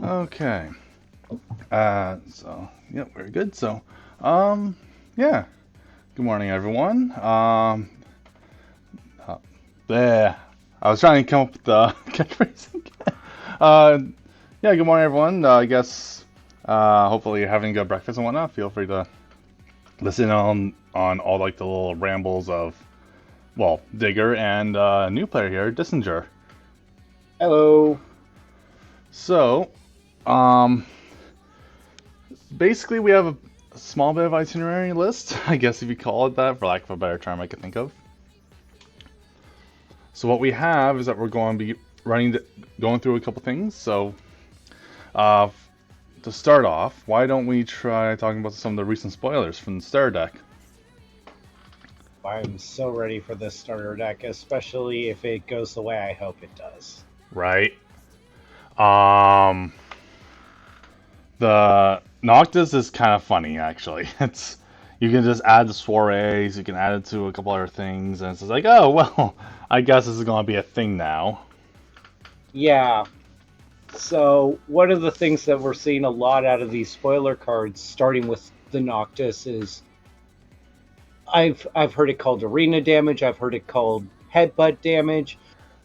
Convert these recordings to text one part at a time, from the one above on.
Okay. Yep, very good. Yeah. Good morning, everyone. There. I was trying to come up with the catchphrase again. Uh, yeah, good morning, everyone. I guess, hopefully you're having a good breakfast and whatnot. Feel free to listen on all like the little rambles of, well, Digger and new player here, Dissinger. Hello. So, um, basically, we have a small bit of itinerary list, I guess if you call it that, for lack of a better term I could think of. So what we have is that we're going to be going through a couple things. So, uh, to start off, why don't we try talking about some of the recent spoilers from the starter deck? I'm so ready for this starter deck, especially if it goes the way I hope it does. Right. Um, the Noctis is kind of funny actually. It's you can just add the soirees, you can add it to a couple other things, and it's just like, oh well, I guess this is going to be a thing now. Yeah. So one of the things that we're seeing a lot out of these spoiler cards, starting with the Noctis, is I've heard it called arena damage. I've heard it called headbutt damage,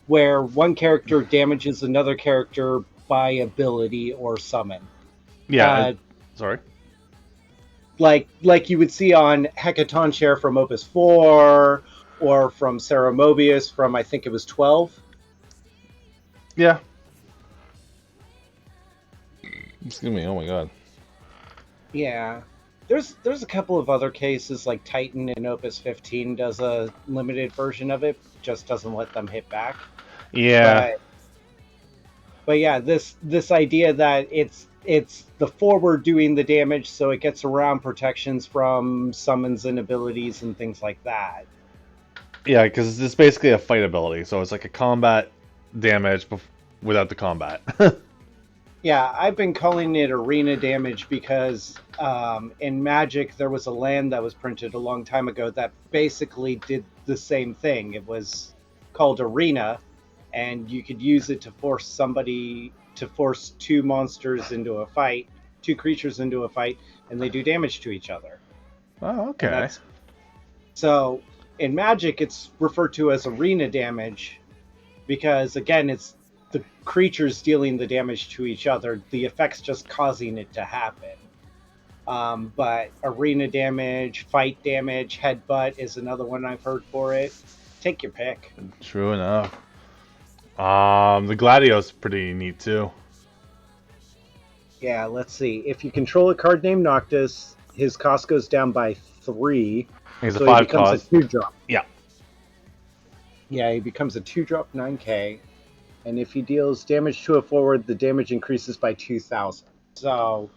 where one character damages another character by ability or summon. Yeah. Uh, Sorry. like you would see on Hecaton Share from Opus 4 or from Sarah Mobius from I think it was 12. Yeah. Excuse me. Oh my god. Yeah. There's a couple of other cases like Titan in Opus 15 does a limited version of it, just doesn't let them hit back. Yeah. But yeah, this idea that it's the forward doing the damage so it gets around protections from summons and abilities and things like that. Yeah, because it's basically a fight ability, so it's like a combat damage without the combat. Yeah, I've been calling it arena damage because in Magic there was a land that was printed a long time ago that basically did the same thing. It was called Arena, and you could use it to force two monsters into a fight, two creatures into a fight, and they do damage to each other. Oh, And okay. that's so in Magic it's referred to as arena damage because again it's the creatures dealing the damage to each other, the effects just causing it to happen. But arena damage, fight damage, headbutt is another one I've heard for it. Take your pick. True enough. The Gladio's pretty neat too. Yeah, let's see. If you control a card named Noctis, his cost goes down by 3, He's a so he 5 becomes a cost. 2-drop. Yeah. Yeah, he becomes a 2-drop 9k, and if he deals damage to a forward, the damage increases by 2,000. So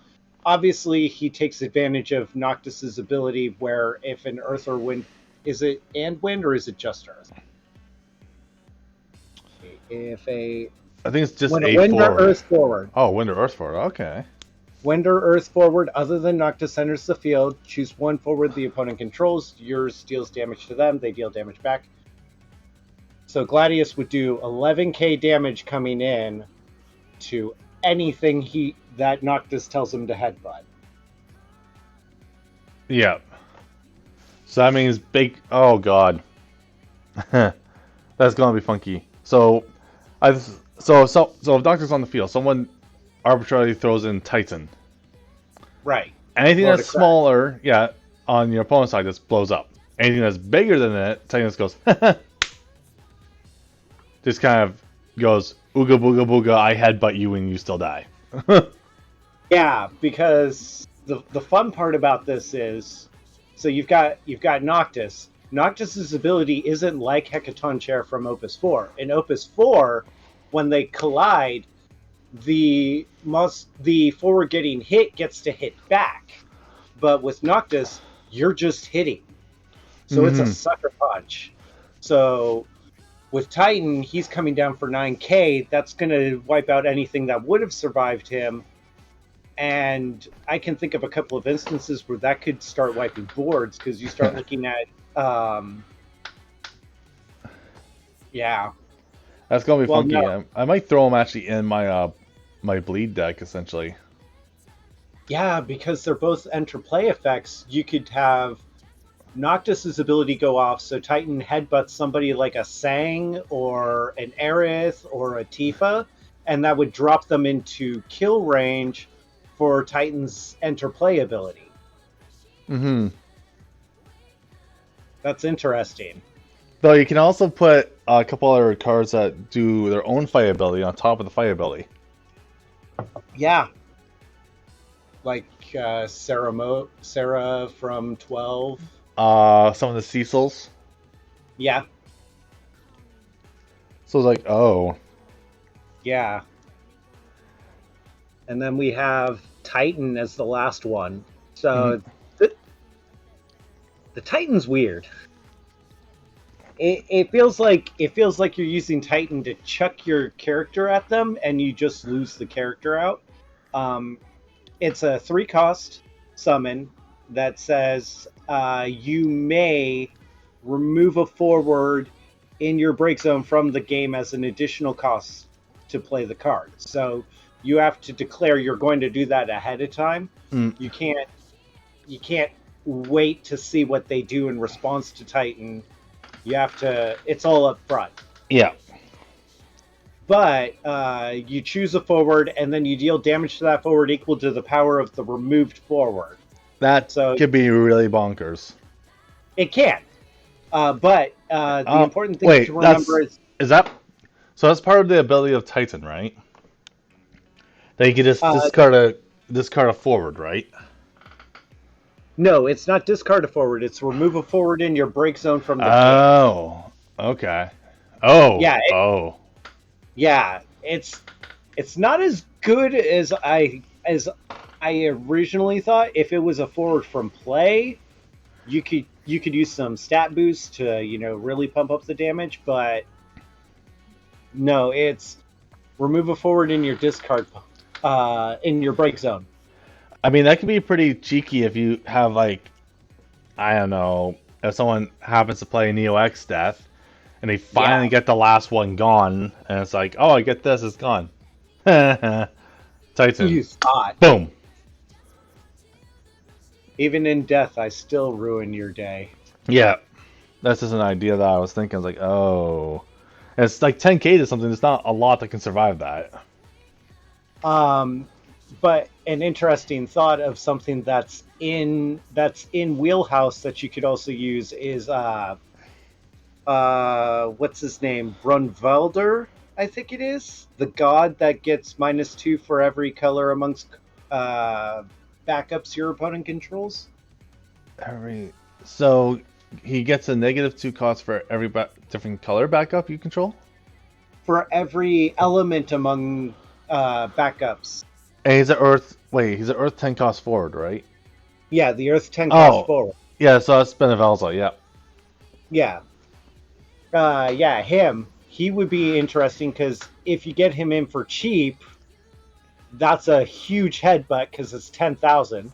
obviously he takes advantage of Noctis's ability where if an earth or wind, is it and wind or is it just earth? If a I think it's just when a a wind or forward. earth forward, Oh, Wind or Earth forward. Okay. wind or earth forward other than Noctis enters the field, choose one forward the opponent controls, yours deals damage to them, they deal damage back. So Gladius would do 11k damage coming in to anything that Noctis tells him to headbutt. Yeah. So that means big. Oh god. That's gonna be funky. So, if Doctor's on the field, someone arbitrarily throws in Titan. Right. Anything Blow to that's crack. smaller, yeah, on your opponent's side just blows up. Anything that's bigger than it, Titan just goes, just kind of goes, ooga booga booga, I headbutt you and you still die. Yeah, because the fun part about this is, so you've got Noctis. Noctis's ability isn't like Hecaton Chair from Opus 4. In Opus 4, when they collide, the forward getting hit gets to hit back. But with Noctis, you're just hitting. So it's a sucker punch. So with Titan, he's coming down for 9k. That's going to wipe out anything that would have survived him. And I can think of a couple of instances where that could start wiping boards because you start looking at, yeah. That's gonna be Well, funky. no. I might throw him actually in my my bleed deck essentially. Yeah, because they're both enter play effects. You could have Noctis's ability go off, so Titan headbutts somebody like a Sang or an Aerith or a Tifa, and that would drop them into kill range for Titan's enter play ability. Mm-hmm. That's interesting. Though you can also put a couple other cards that do their own fight ability on top of the fight ability. Yeah. Like Sarah from 12. Some of the Cecils. Yeah. So it's like, oh. Yeah. And then we have Titan as the last one. So the Titan's weird. It feels like you're using Titan to chuck your character at them, and you just lose the character out. It's a 3-cost summon that says you may remove a forward in your break zone from the game as an additional cost to play the card. So you have to declare you're going to do that ahead of time. You can't wait to see what they do in response to Titan. You have to. It's all up front. Yeah. But you choose a forward, and then you deal damage to that forward equal to the power of the removed forward. That could be really bonkers. It can. But the important thing to remember is that... So that's part of the ability of Titan, right? That you can just discard a forward, right? No, it's not discard a forward. It's remove a forward in your break zone from the game. Oh, okay. Oh, yeah. Yeah, it's not as good as I originally thought. If it was a forward from play, you could use some stat boost to really pump up the damage. But no, it's remove a forward in your discard in your break zone. I mean, that can be pretty cheeky if you have, like, I don't know, if someone happens to play Neo X Death, and they finally get the last one gone, and it's like, oh, I get this, it's gone. Titan. You thought. Boom. Even in death, I still ruin your day. Yeah. That's just an idea that I was thinking. I was like, oh. And it's like 10k to something, there's not a lot that can survive that. But an interesting thought of something that's in Wheelhouse that you could also use is what's his name? Brunvalder, I think it is. The god that gets -2 for every color amongst backups your opponent controls. So he gets a -2 cost for every different color backup you control? For every element among backups. And he's an Earth 10 cost forward, right? Yeah, the Earth 10 cost forward. Yeah, so that's Benevalza, yeah. Yeah. Him. He would be interesting because if you get him in for cheap, that's a huge headbutt because it's 10,000.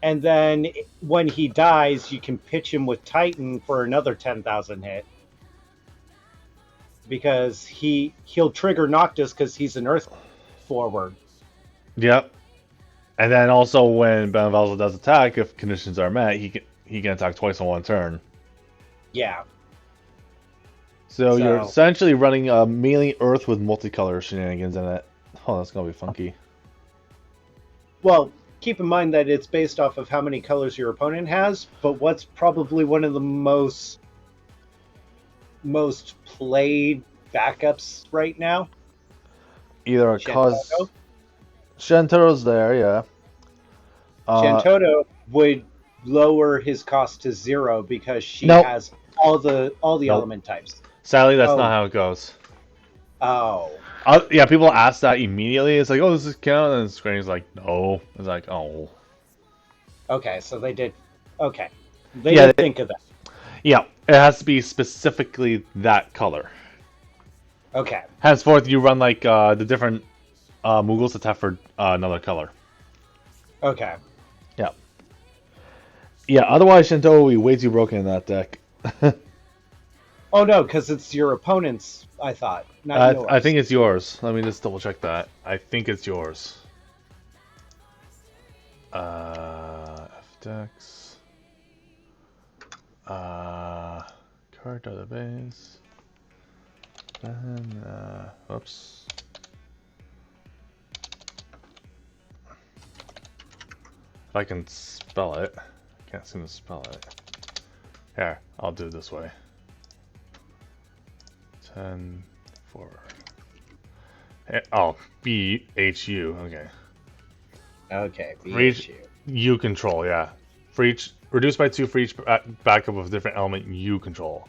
And then when he dies, you can pitch him with Titan for another 10,000 hit. Because he'll trigger Noctis because he's an Earth forward. Yep. And then also when Benevalza does attack, if conditions are met, he can attack twice in one turn. Yeah. So you're essentially running a melee Earth with multicolor shenanigans in it. Oh, that's gonna be funky. Well, keep in mind that it's based off of how many colors your opponent has, but what's probably one of the most played backups right now? Either a cause... Shantoto's there, yeah. Shantoto would lower his cost to 0 because she has all the element types. Sadly, that's not how it goes. Oh. Yeah, people ask that immediately. It's like, oh, does this count? And Square's like, no. It's like, oh. Okay, so they did. Okay. They didn't think of that. Yeah, it has to be specifically that color. Okay. Henceforth, you run like the different Mughals attack for another color. Okay. Yeah. Yeah, otherwise Shinto will be way too broken in that deck. Oh no, because it's your opponent's. I thought, not I yours. think it's yours. Let me just double check that. I think it's yours. FDex. Card database. Then, oops. If I can spell it. I can't seem to spell it. Here, I'll do it this way. 10, 4. Oh, BHU. Okay. Okay, For each BHU. you control, yeah. For each reduced by 2 for each backup of a different element you control.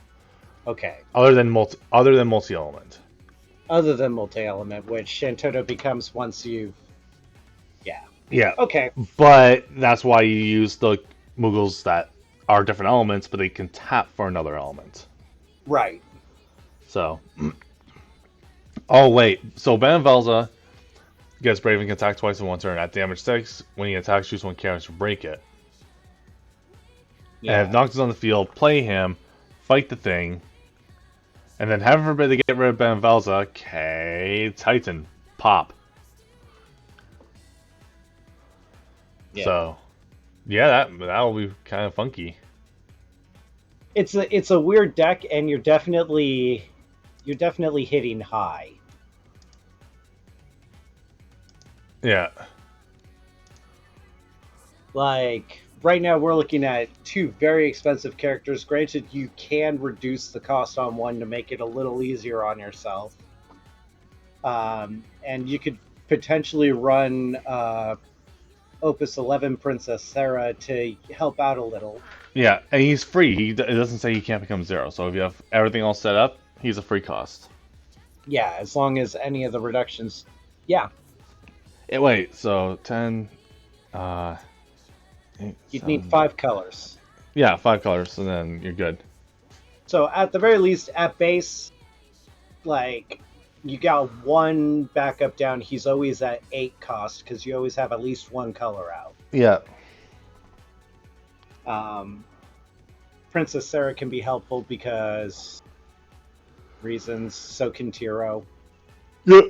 Okay. Other than multi-element. Other than multi-element, which Shantoto becomes once you. Yeah. Yeah. Okay. But that's why you use the Moogles that are different elements, but they can tap for another element. Right. So. Oh wait. So Benevelza gets brave and can attack twice in one turn. At damage 6, when he attacks, choose one character to break it. Yeah. And if Noctis on the field, play him, fight the thing, and then heaven forbid they get rid of Benevelza. Okay, Titan, pop. Yeah. So, yeah, that'll be kind of funky. It's a weird deck, and you're definitely hitting high. Yeah. Like right now, we're looking at 2 very expensive characters. Granted, you can reduce the cost on one to make it a little easier on yourself, and you could potentially run Opus 11 Princess Sarah to help out a little. Yeah, and he's free. It doesn't say he can't become 0. So if you have everything all set up, he's a free cost. Yeah, as long as any of the reductions. Yeah. Wait, so 10. 8, You'd 7. need 5 colors. Yeah, 5 colors, and then you're good. So at the very least, at base, like you got 1 backup down. He's always at 8 cost because you always have at least 1 color out. Yeah. Princess Sarah can be helpful because reasons. So can Tiro. Yeah.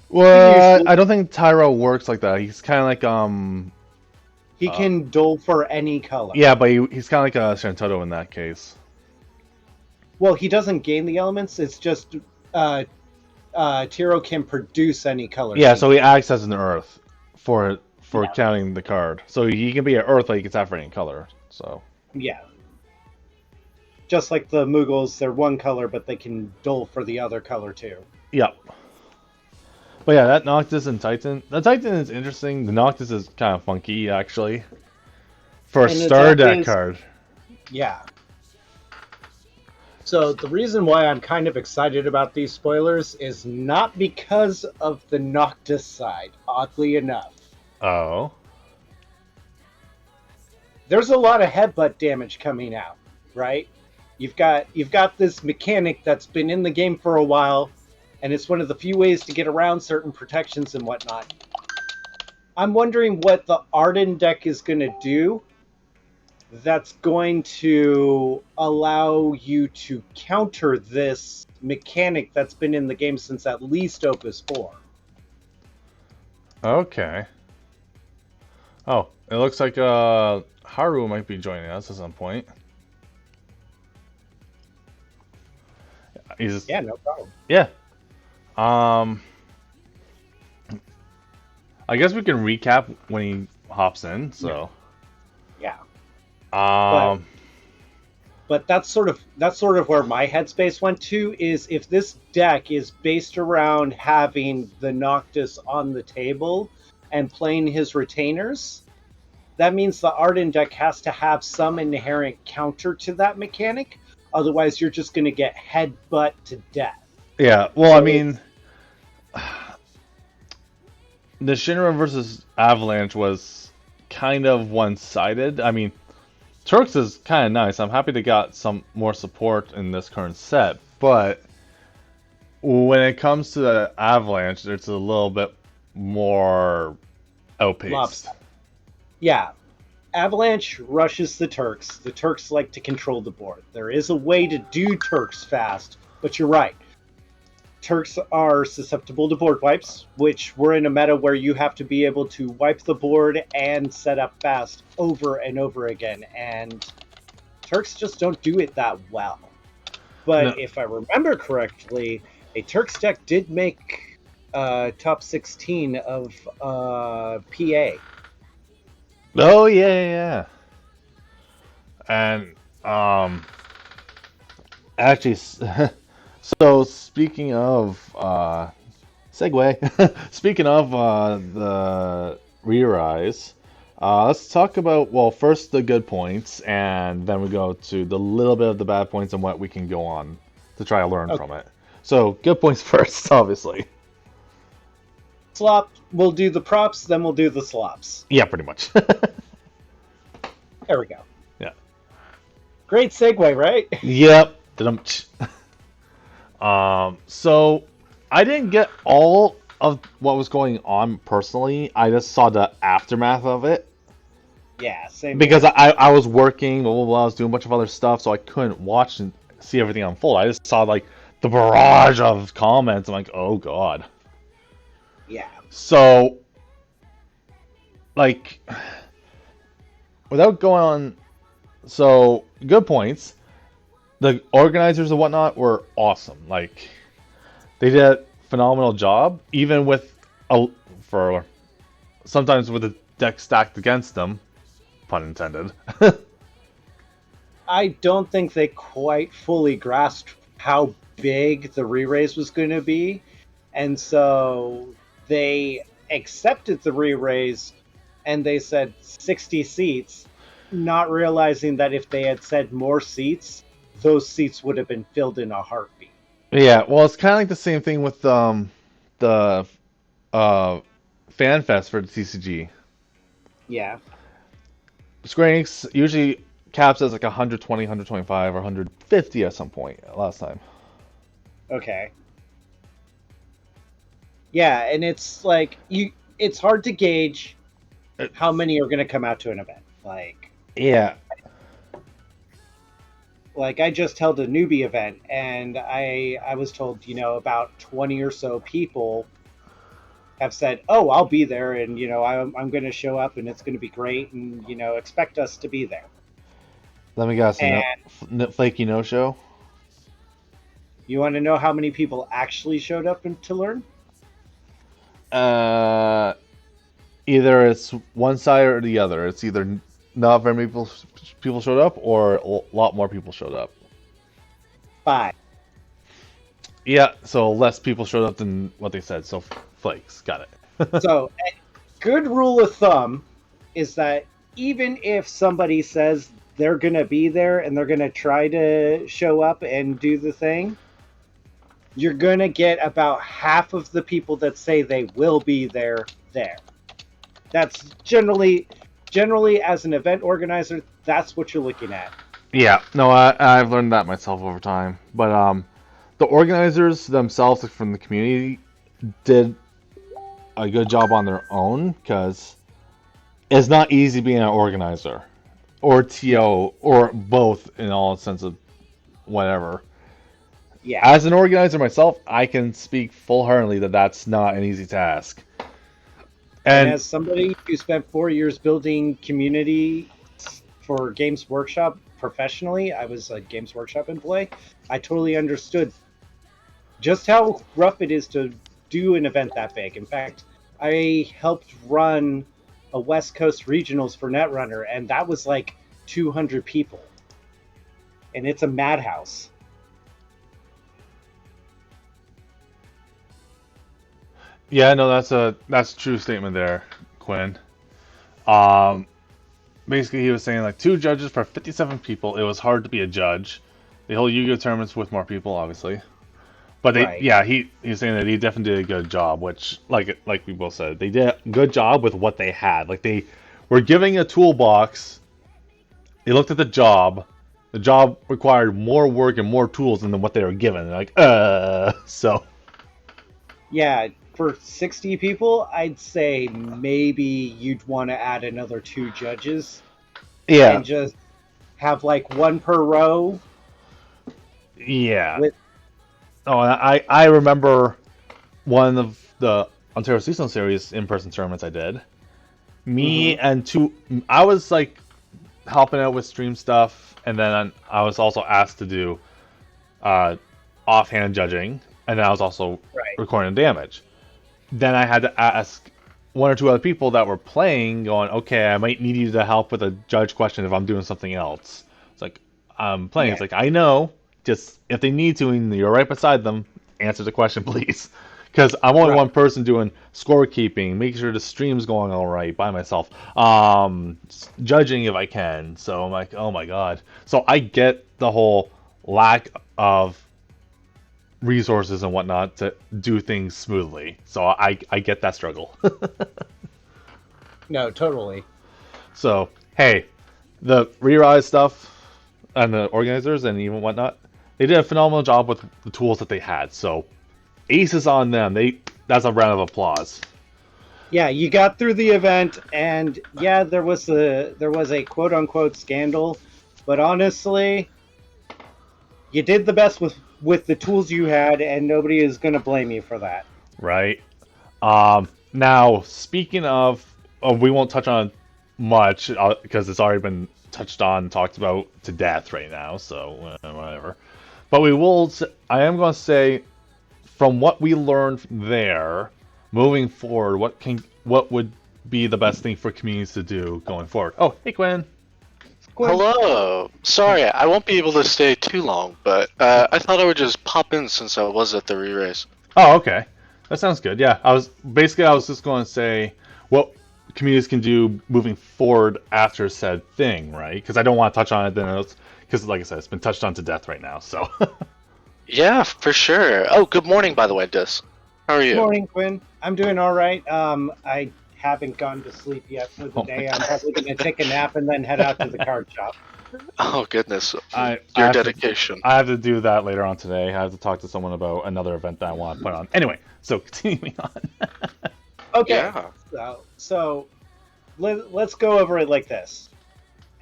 Well, Usually, I don't think Tyro works like that. He's kind of like he can dole for any color. Yeah, but he's kind of like a Shantoto in that case. Well, he doesn't gain the elements. It's just Tiro can produce any color. Yeah, so he acts as an Earth for Yeah. counting the card. So he can be an Earth, like he can tap for any color. So Yeah. Just like the Moogles, they're 1 color, but they can dole for the other color too. yep. But yeah, that Noctis and Titan. The Titan is interesting. The Noctis is kind of funky, actually. For a And star its deck is- card. Yeah. So the reason why I'm kind of excited about these spoilers is not because of the Noctis side, oddly enough. Oh. There's a lot of headbutt damage coming out, right? You've got this mechanic that's been in the game for a while, and it's one of the few ways to get around certain protections and whatnot. I'm wondering what the Arden deck is going to do that's going to allow you to counter this mechanic that's been in the game since at least Opus 4. Okay. Oh, it looks like Haru might be joining us at some point. Yeah, no problem. Yeah. I guess we can recap when he hops in. So. Yeah. Um. But that's sort of where my headspace went to, is if this deck is based around having the Noctis on the table and playing his retainers, that means the Arden deck has to have some inherent counter to that mechanic. Otherwise, you're just going to get headbutt to death. Yeah. Well, So I mean, the Shinra versus Avalanche was kind of one-sided. I mean, Turks is kind of nice. I'm happy they got some more support in this current set, but when it comes to the Avalanche, it's a little bit more outpaced. Yeah. Avalanche rushes the Turks. The Turks like to control the board. There is a way to do Turks fast, but you're right. Turks are susceptible to board wipes, which we're in a meta where you have to be able to wipe the board and set up fast over and over again, and Turks just don't do it that well. But No. if I remember correctly, a Turks deck did make top 16 of PA. Oh yeah. And actually, so speaking of segue, speaking of the re-rise, let's talk about, well, first the good points, and then we go to the little bit of the bad points and what we can go on to try to learn from it. So good points first, obviously. Slop, we'll do the props, then we'll do the slops. Yeah, pretty much. There we go. Yeah. Great segue, right? Yep. So I didn't get all of what was going on personally. I just saw the aftermath of it. Yeah, same. Because I was working, blah, blah, blah, I was doing a bunch of other stuff, so I couldn't watch and see everything unfold. I just saw like the barrage of comments. I'm like, oh god. Yeah. So, like, without going on, so good points. The organizers and whatnot were awesome. Like, they did a phenomenal job, even with sometimes with the deck stacked against them, pun intended. I don't think they quite fully grasped how big the re-raise was going to be, and so they accepted the re-raise and they said 60 seats, not realizing that if they had said more seats, those seats would have been filled in a heartbeat. Yeah, well, it's kind of like the same thing with the fan fest for the TCG. Yeah. Square Enix usually caps as like 120, 125, or 150 at some point last time. Okay. Yeah, and it's like it's hard to gauge how many are going to come out to an event. Yeah. Like I just held a newbie event, and I was told, about 20 or so people have said, "Oh, I'll be there, and I'm going to show up, and it's going to be great, and expect us to be there." Let me guess. And Flaky no show. you want to know how many people actually showed up to learn? Either it's one side or the other. It's either not very many people showed up, or a lot more people showed up. 5. Yeah, so less people showed up than what they said. So flakes, got it. So, a good rule of thumb is that even if somebody says they're going to be there and they're going to try to show up and do the thing, you're going to get about half of the people that say they will be there. That's generally as an event organizer, that's what you're looking at. Yeah, no, I've learned that myself over time. But the organizers themselves from the community did a good job on their own, because it's not easy being an organizer or TO or both in all sense of whatever. Yeah. As an organizer myself, I can speak full-heartedly that that's not an easy task. And as somebody who spent 4 years building community for Games Workshop professionally, I was a Games Workshop employee, I totally understood just how rough it is to do an event that big. In fact, I helped run a West Coast Regionals for Netrunner, and that was like 200 people. And it's a madhouse. Yeah, no, that's a true statement there, Quinn. Basically, he was saying like 2 judges for 57 people. It was hard to be a judge. They hold Yu-Gi-Oh tournaments with more people, obviously. But he's saying that he definitely did a good job, which, like we both said, they did a good job with what they had. Like, they were giving a toolbox. They looked at the job. The job required more work and more tools than what they were given. They're like, so. Yeah, for 60 people, I'd say maybe you'd want to add another 2 judges. Yeah. and just have like one per row. Yeah. With Oh, and I remember one of the Ontario Seasonal Series in-person tournaments I did. Me Mhm. and two, I was like helping out with stream stuff, and then I was also asked to do uh, offhand judging, and then I was also Right. recording damage. Then I had to ask one or two other people that were playing, going, okay, I might need you to help with a judge question if I'm doing something else. It's like, I'm playing. Yeah. It's like, I know, just if they need to and you're right beside them, answer the question, please. Because I'm only one Right. person doing scorekeeping, making sure the stream's going all right by myself, judging if I can. So I'm like, oh my god. So I get the whole lack of resources and whatnot to do things smoothly. So I get that struggle. No, totally. So hey, the Re-Rise stuff and the organizers and even whatnot, they did a phenomenal job with the tools that they had. So aces on them. That's a round of applause. Yeah, you got through the event, and yeah, there was a quote unquote scandal, but honestly, you did the best with the tools you had, and nobody is going to blame you for that. Right. Now speaking of, oh, we won't touch on much because it's already been touched on, talked about to death right now. So whatever. But we will. I am going to say, from what we learned there, moving forward, what would be the best thing for communities to do going forward? Oh, hey Quinn. Quinn. Hello. Sorry, I won't be able to stay too long, but I thought I would just pop in since I was at the re-race. Oh, okay. That sounds good. Yeah, I was just going to say what communities can do moving forward after said thing, right? Because I don't want to touch on it then, because like I said, it's been touched on to death right now. So Yeah, for sure. Oh, good morning, by the way, Dis. How are you? Morning, Quinn. I'm doing all right. I haven't gone to sleep yet for the Oh. day. I'm probably going to take a nap and then head out to the card shop. Oh, goodness. I Your have to- dedication. I have to do that later on today. I have to talk to someone about another event that I want to put on. Anyway, so continuing on. Okay. Yeah. So let's go over it like this.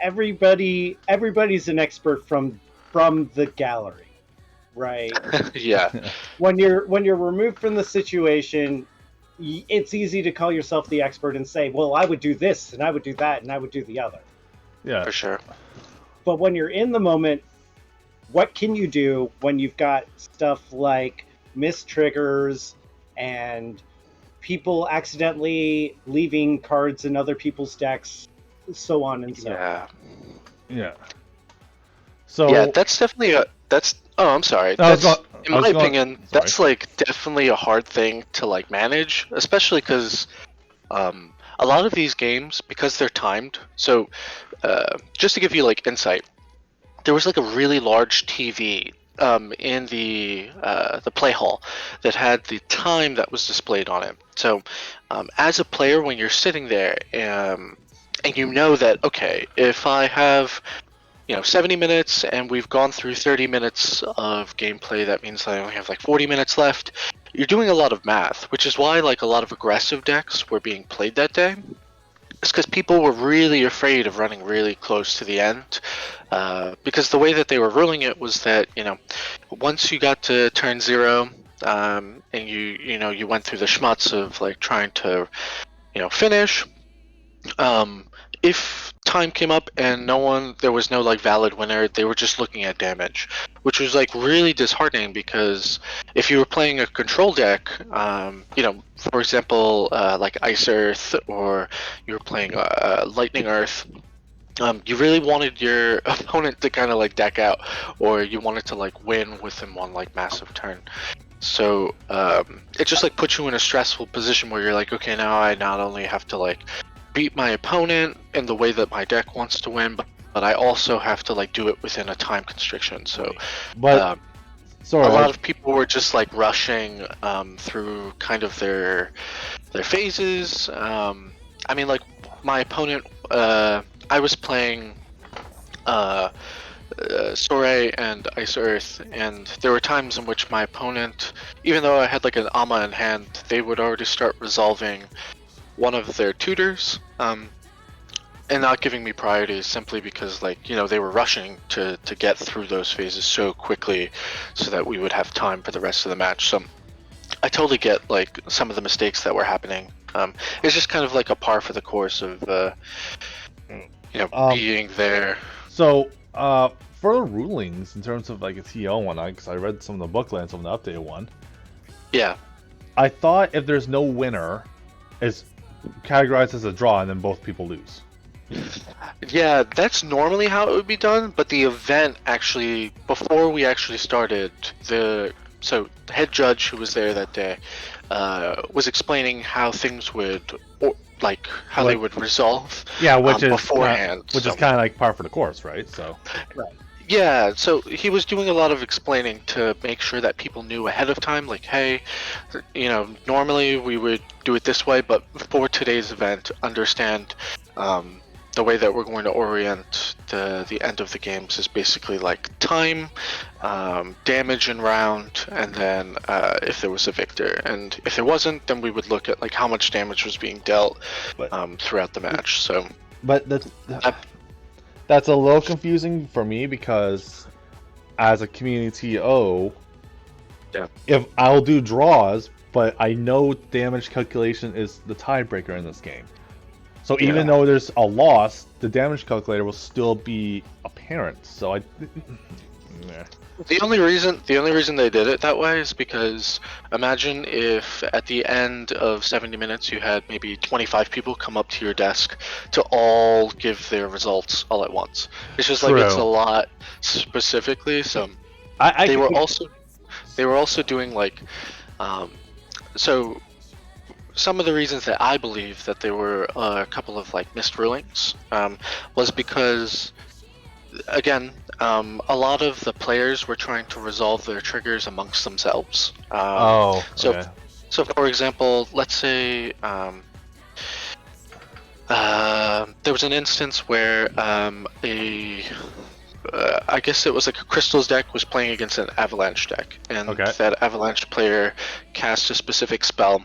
Everybody's an expert from the gallery, right? Yeah. When you're removed from the situation, it's easy to call yourself the expert and say, "Well, I would do this, and I would do that, and I would do the other." Yeah. For sure. But when you're in the moment, what can you do when you've got stuff like missed triggers and people accidentally leaving cards in other people's decks, so on and so on? Yeah. Yeah. So Yeah, that's definitely Oh, I'm sorry. I was That's, go- in I was my going- opinion, sorry. that's like definitely a hard thing to like manage, especially because a lot of these games, because they're timed. So, just to give you like insight, there was like a really large TV in the play hall that had the time that was displayed on it. So, as a player, when you're sitting there, and you know that okay, if I have 70 minutes and we've gone through 30 minutes of gameplay, that means I only have like 40 minutes left. You're doing a lot of math, which is why like a lot of aggressive decks were being played that day. It's because people were really afraid of running really close to the end, because the way that they were ruling it was that once you got to turn 0, and you went through the schmutz of like trying to finish. If time came up and there was no like valid winner, they were just looking at damage, which was like really disheartening because if you were playing a control deck, for example, like Ice Earth, or you were playing Lightning Earth, you really wanted your opponent to kind of like deck out, or you wanted to like win with him on like massive turn. So it just like puts you in a stressful position where you're like, okay, now I not only have to like beat my opponent in the way that my deck wants to win, but I also have to like do it within a time constriction. So, but sorry, a lot of people were just like rushing through kind of their phases. I mean, like my opponent, I was playing Soray and Ice Earth, and there were times in which my opponent, even though I had like an Ama in hand, they would already start resolving one of their tutors, and not giving me priority simply because, like, you know, they were rushing to get through those phases so quickly so that we would have time for the rest of the match. So I totally get, like, some of the mistakes that were happening. It's just kind of like a par for the course of, being there. So, for the rulings in terms of like a TO one, because I read some of the booklet and some of the updated one, Yeah. I thought if there's no winner, it's categorized as a draw and then both people lose. Yeah, that's normally how it would be done, but the event actually, before we actually started, the head judge who was there that day was explaining how things would, they would resolve. Yeah, which is beforehand. Is kind of like par for the course, right? So. Right. Yeah, so he was doing a lot of explaining to make sure that people knew ahead of time, like, hey, you know, normally we would do it this way, but for today's event, understand the way that we're going to orient the end of the games is basically like time, damage in round, and then if there was a victor. And if there wasn't, then we would look at like how much damage was being dealt throughout the match. So, but that's a little confusing for me because as a community TO, if I'll do draws, but I know damage calculation is the tiebreaker in this game. So even though there's a loss, the damage calculator will still be apparent. So The only reason they did it that way is because imagine if at the end of 70 minutes you had maybe 25 people come up to your desk to all give their results all at once. It's just like it's a lot specifically. So they were also doing like so some of the reasons that I believe that there were a couple of like missed rulings was because, again, a lot of the players were trying to resolve their triggers amongst themselves. So for example, let's say there was an instance where I guess it was like a Crystals deck was playing against an Avalanche deck, and that Avalanche player cast a specific spell,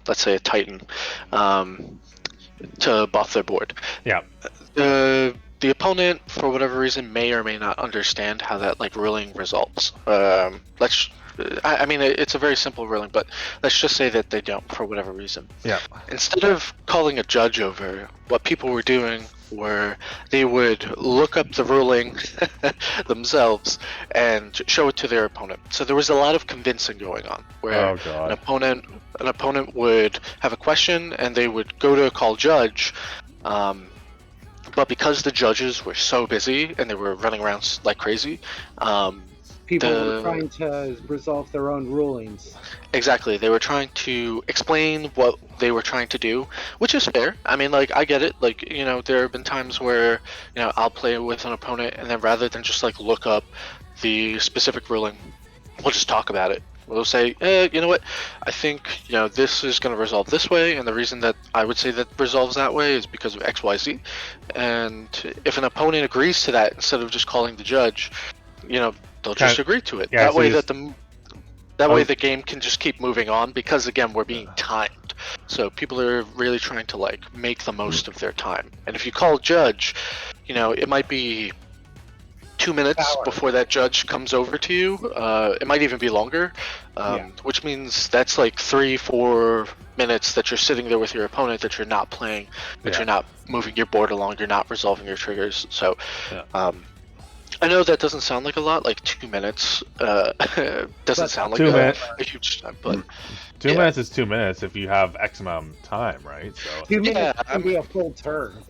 let's say a Titan, to buff their board. Yeah. The opponent, for whatever reason, may or may not understand how that like ruling resolves. I mean, it's a very simple ruling, but let's just say that they don't for whatever reason. Yeah. Instead of calling a judge over, what people were doing were they would look up the ruling themselves and show it to their opponent. So there was a lot of convincing going on, where an opponent would have a question and they would go to call judge. But because the judges were so busy and they were running around like crazy, people were trying to resolve their own rulings. Exactly. They were trying to explain what they were trying to do, which is fair. I mean, like, I get it. Like, you know, there have been times where, you know, I'll play with an opponent and then rather than just like look up the specific ruling, we'll just talk about it. We'll say, you know what, I think, you know, this is going to resolve this way, and the reason that I would say that resolves that way is because of X, Y, Z. And if an opponent agrees to that, instead of just calling the judge, you know, they'll just agree to it. Yeah, that way way the game can just keep moving on, because again, we're being timed. So people are really trying to like make the most of their time. And if you call judge, you know, it might be 2 minutes before that judge comes over to you. It might even be longer, which means that's like 3-4 minutes that you're sitting there with your opponent that you're not playing, that you're not moving your board along, you're not resolving your triggers. So I know that doesn't sound like a lot, like 2 minutes doesn't sound like a huge time, but 2 minutes is 2 minutes if you have X amount of time, right? So 2 minutes can be a full turn.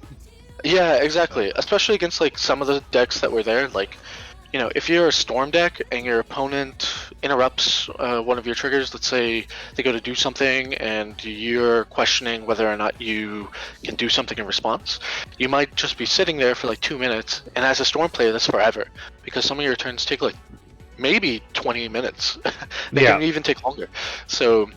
Yeah, exactly. Especially against like some of the decks that were there. Like, you know, if you're a storm deck and your opponent interrupts one of your triggers, let's say they go to do something and you're questioning whether or not you can do something in response, you might just be sitting there for like 2 minutes. And as a storm player, that's forever, because some of your turns take like maybe 20 minutes. They can even take longer. So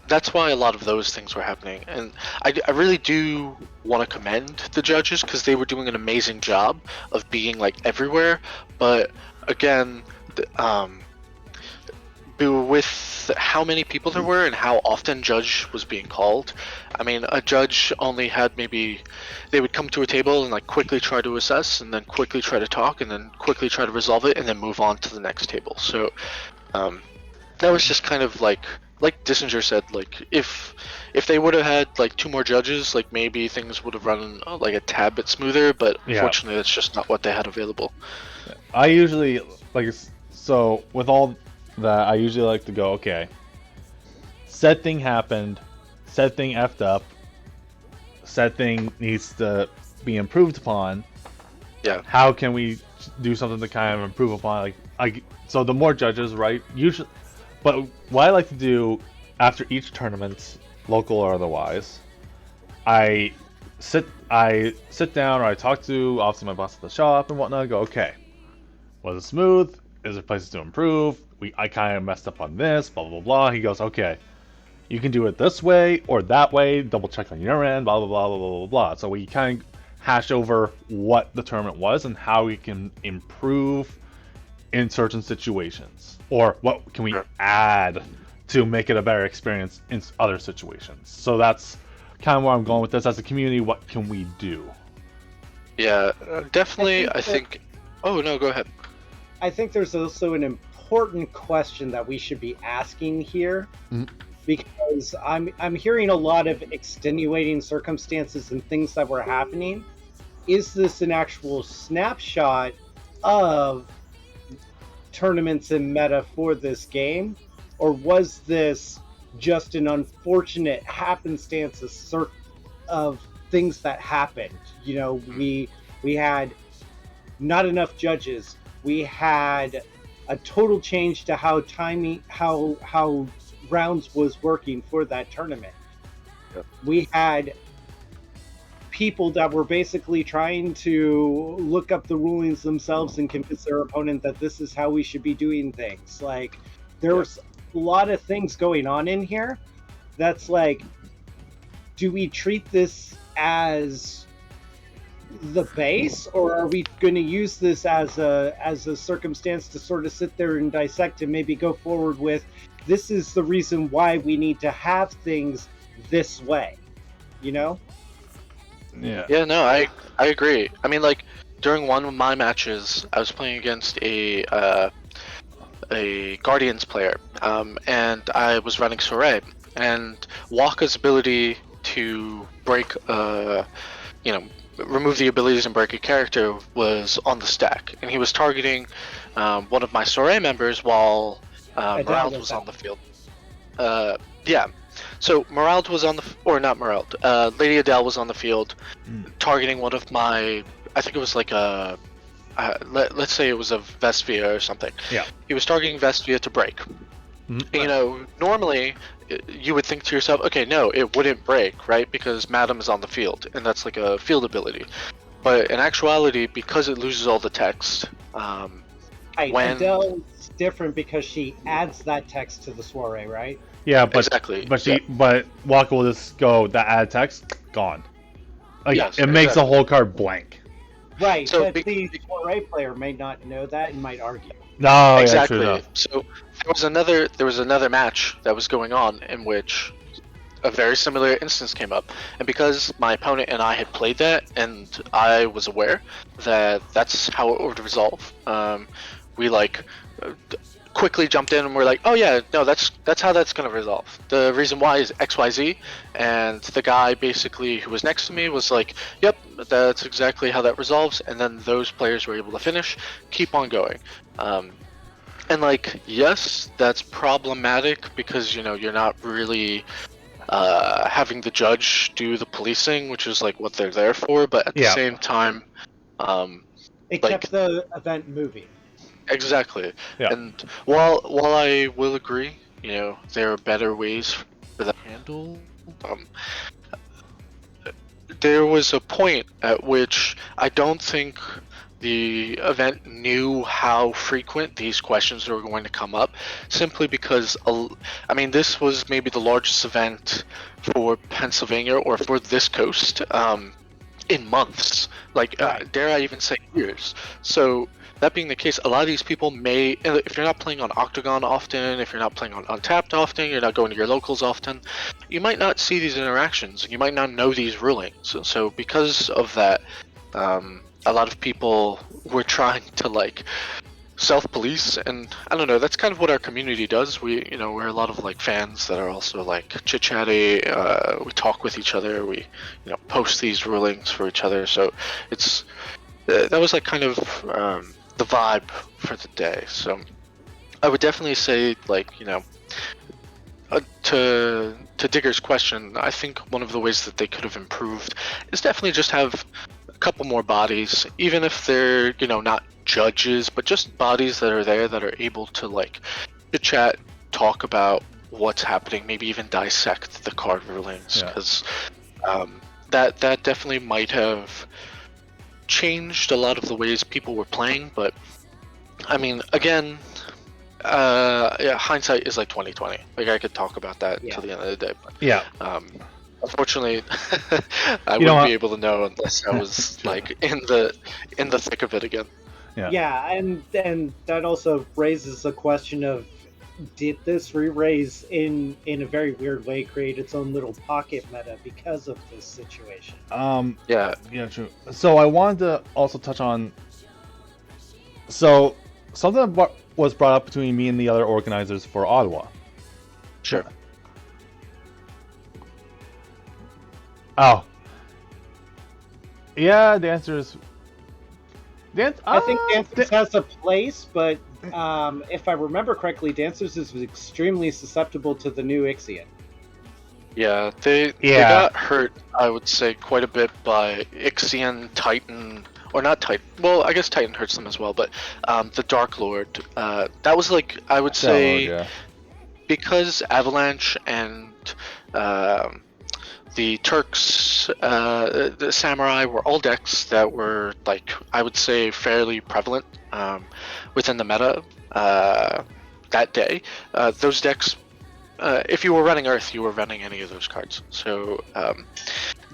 that's why a lot of those things were happening, and I really do want to commend the judges, because they were doing an amazing job of being like everywhere. But again, with how many people there were and how often judge was being called, I mean, a judge only had maybe, they would come to a table and like quickly try to assess, and then quickly try to talk, and then quickly try to resolve it, and then move on to the next table. So that was just kind of like Dissinger said, like if they would have had like 2 more judges, like maybe things would have run like a tad bit smoother, but unfortunately that's just not what they had available. I usually so with all that, I usually like to go, okay, said thing happened, said thing effed up, said thing needs to be improved upon. Yeah. How can we do something to kind of improve upon? So the more judges, right? Usually, but what I like to do after each tournament, local or otherwise, I sit down, or I talk to obviously my boss at the shop and whatnot. Go, okay, was it smooth? Is there places to improve? I kind of messed up on this, blah blah blah. He goes, okay, you can do it this way or that way. Double check on your end, blah blah blah blah blah blah blah. So we kind of hash over what the tournament was and how we can improve in certain situations, or what can we add to make it a better experience in other situations. So that's kind of where I'm going with this. As a community, what can we do? Yeah, definitely. I think. Oh no, go ahead. I think there's also an important question that we should be asking here, because I'm hearing a lot of extenuating circumstances and things that were happening. Is this an actual snapshot of tournaments and meta for this game, or was this just an unfortunate happenstance of things that happened? You know, we had not enough judges. We had a total change to how rounds was working for that tournament. Yep. We had people that were basically trying to look up the rulings themselves and convince their opponent that this is how we should be doing things. Like, there was a lot of things going on in here that's like, do we treat this as the base, or are we going to use this as a circumstance to sort of sit there and dissect and maybe go forward with, this is the reason why we need to have things this way, you know? Yeah, no, I agree. I mean, like, during one of my matches, I was playing against a Guardians player, and I was running Soray, and Waka's ability to break, remove the abilities and break a character was on the stack, and he was targeting one of my Soray members while Morald was on the field. So Morald was on Lady Adele was on the field, targeting one of my, I think it was like let's say it was a Vestvia or something. Yeah. He was targeting Vestvia to break. You know, normally you would think to yourself, okay, no, it wouldn't break, right? Because Madam is on the field, and that's like a field ability. But in actuality, because it loses all the text, Adele's different because she adds that text to the soiree, right? Yeah, but exactly. But Waka will just go, that add text gone. Like, yes, it makes the whole card blank. Right, so but the soiree player may not know that and might argue. No, exactly. Yeah, So there was another match that was going on in which a very similar instance came up, and because my opponent and I had played that, and I was aware that that's how it would resolve, we quickly jumped in and we're like, oh yeah, no, that's how that's gonna resolve. The reason why is XYZ, and the guy basically who was next to me was like, yep, that's exactly how that resolves, and then those players were able to finish, keep on going. And like, yes, that's problematic because, you know, you're not really having the judge do the policing, which is like what they're there for, but at the same time, it kept the event moving. Exactly. Yeah. And while I will agree, you know, there are better ways for that to handle, there was a point at which I don't think the event knew how frequent these questions were going to come up, simply because, I mean, this was maybe the largest event for Pennsylvania or for this coast in months, like, dare I even say years. So that being the case, a lot of these people may, if you're not playing on Octagon often, if you're not playing on Untapped often, you're not going to your locals often, you might not see these interactions. You might not know these rulings. So because of that, a lot of people were trying to like self-police, and I don't know, that's kind of what our community does. We're a lot of like fans that are also like chit-chatty. We talk with each other. We post these rulings for each other. So it's that was like kind of the vibe for the day. So I would definitely say, like, to Digger's question, I think one of the ways that they could have improved is definitely just have a couple more bodies, even if they're not judges, but just bodies that are there that are able to like chit chat, talk about what's happening, maybe even dissect the card rulings, because that definitely might have changed a lot of the ways people were playing. But I mean, again, hindsight is like 2020. Like, I could talk about that till the end of the day. But, unfortunately, I wouldn't be able to know unless I was like in the thick of it again. And that also raises the question of, did this re-raise in a very weird way create its own little pocket meta because of this situation? True. So I wanted to also touch on, so something that was brought up between me and the other organizers for Ottawa. Sure. Oh. Yeah, the answer is... I think Dancers has a place, but if I remember correctly, Dancers is extremely susceptible to the new Ixion. Yeah, they got hurt, I would say, quite a bit by Ixion, Titan, or not Titan. Well, I guess Titan hurts them as well, but the Dark Lord. That was like, I would say, because Avalanche and the Turks, the Samurai were all decks that were, like, I would say, fairly prevalent within the meta that day. Those decks, if you were running Earth, you were running any of those cards. So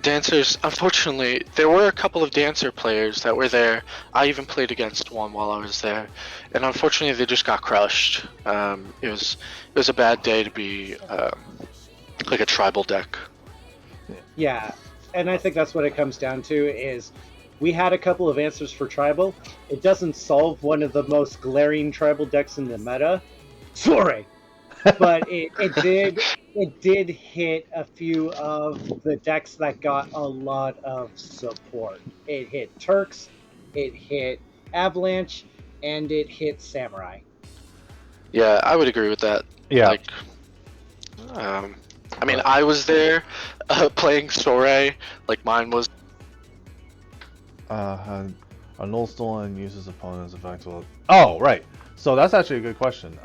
Dancers, unfortunately, there were a couple of Dancer players that were there. I even played against one while I was there, and unfortunately they just got crushed. It was a bad day to be like a tribal deck. Yeah, and I think that's what it comes down to is we had a couple of answers for tribal. It doesn't solve one of the most glaring tribal decks in the meta. Sorry. But it did hit a few of the decks that got a lot of support. It hit Turks, it hit Avalanche, and it hit Samurai. Yeah, I would agree with that. Yeah. Like, I mean, I was there playing Soray, like mine was. A null stolen uses opponent's effective. Oh, right. So that's actually a good question.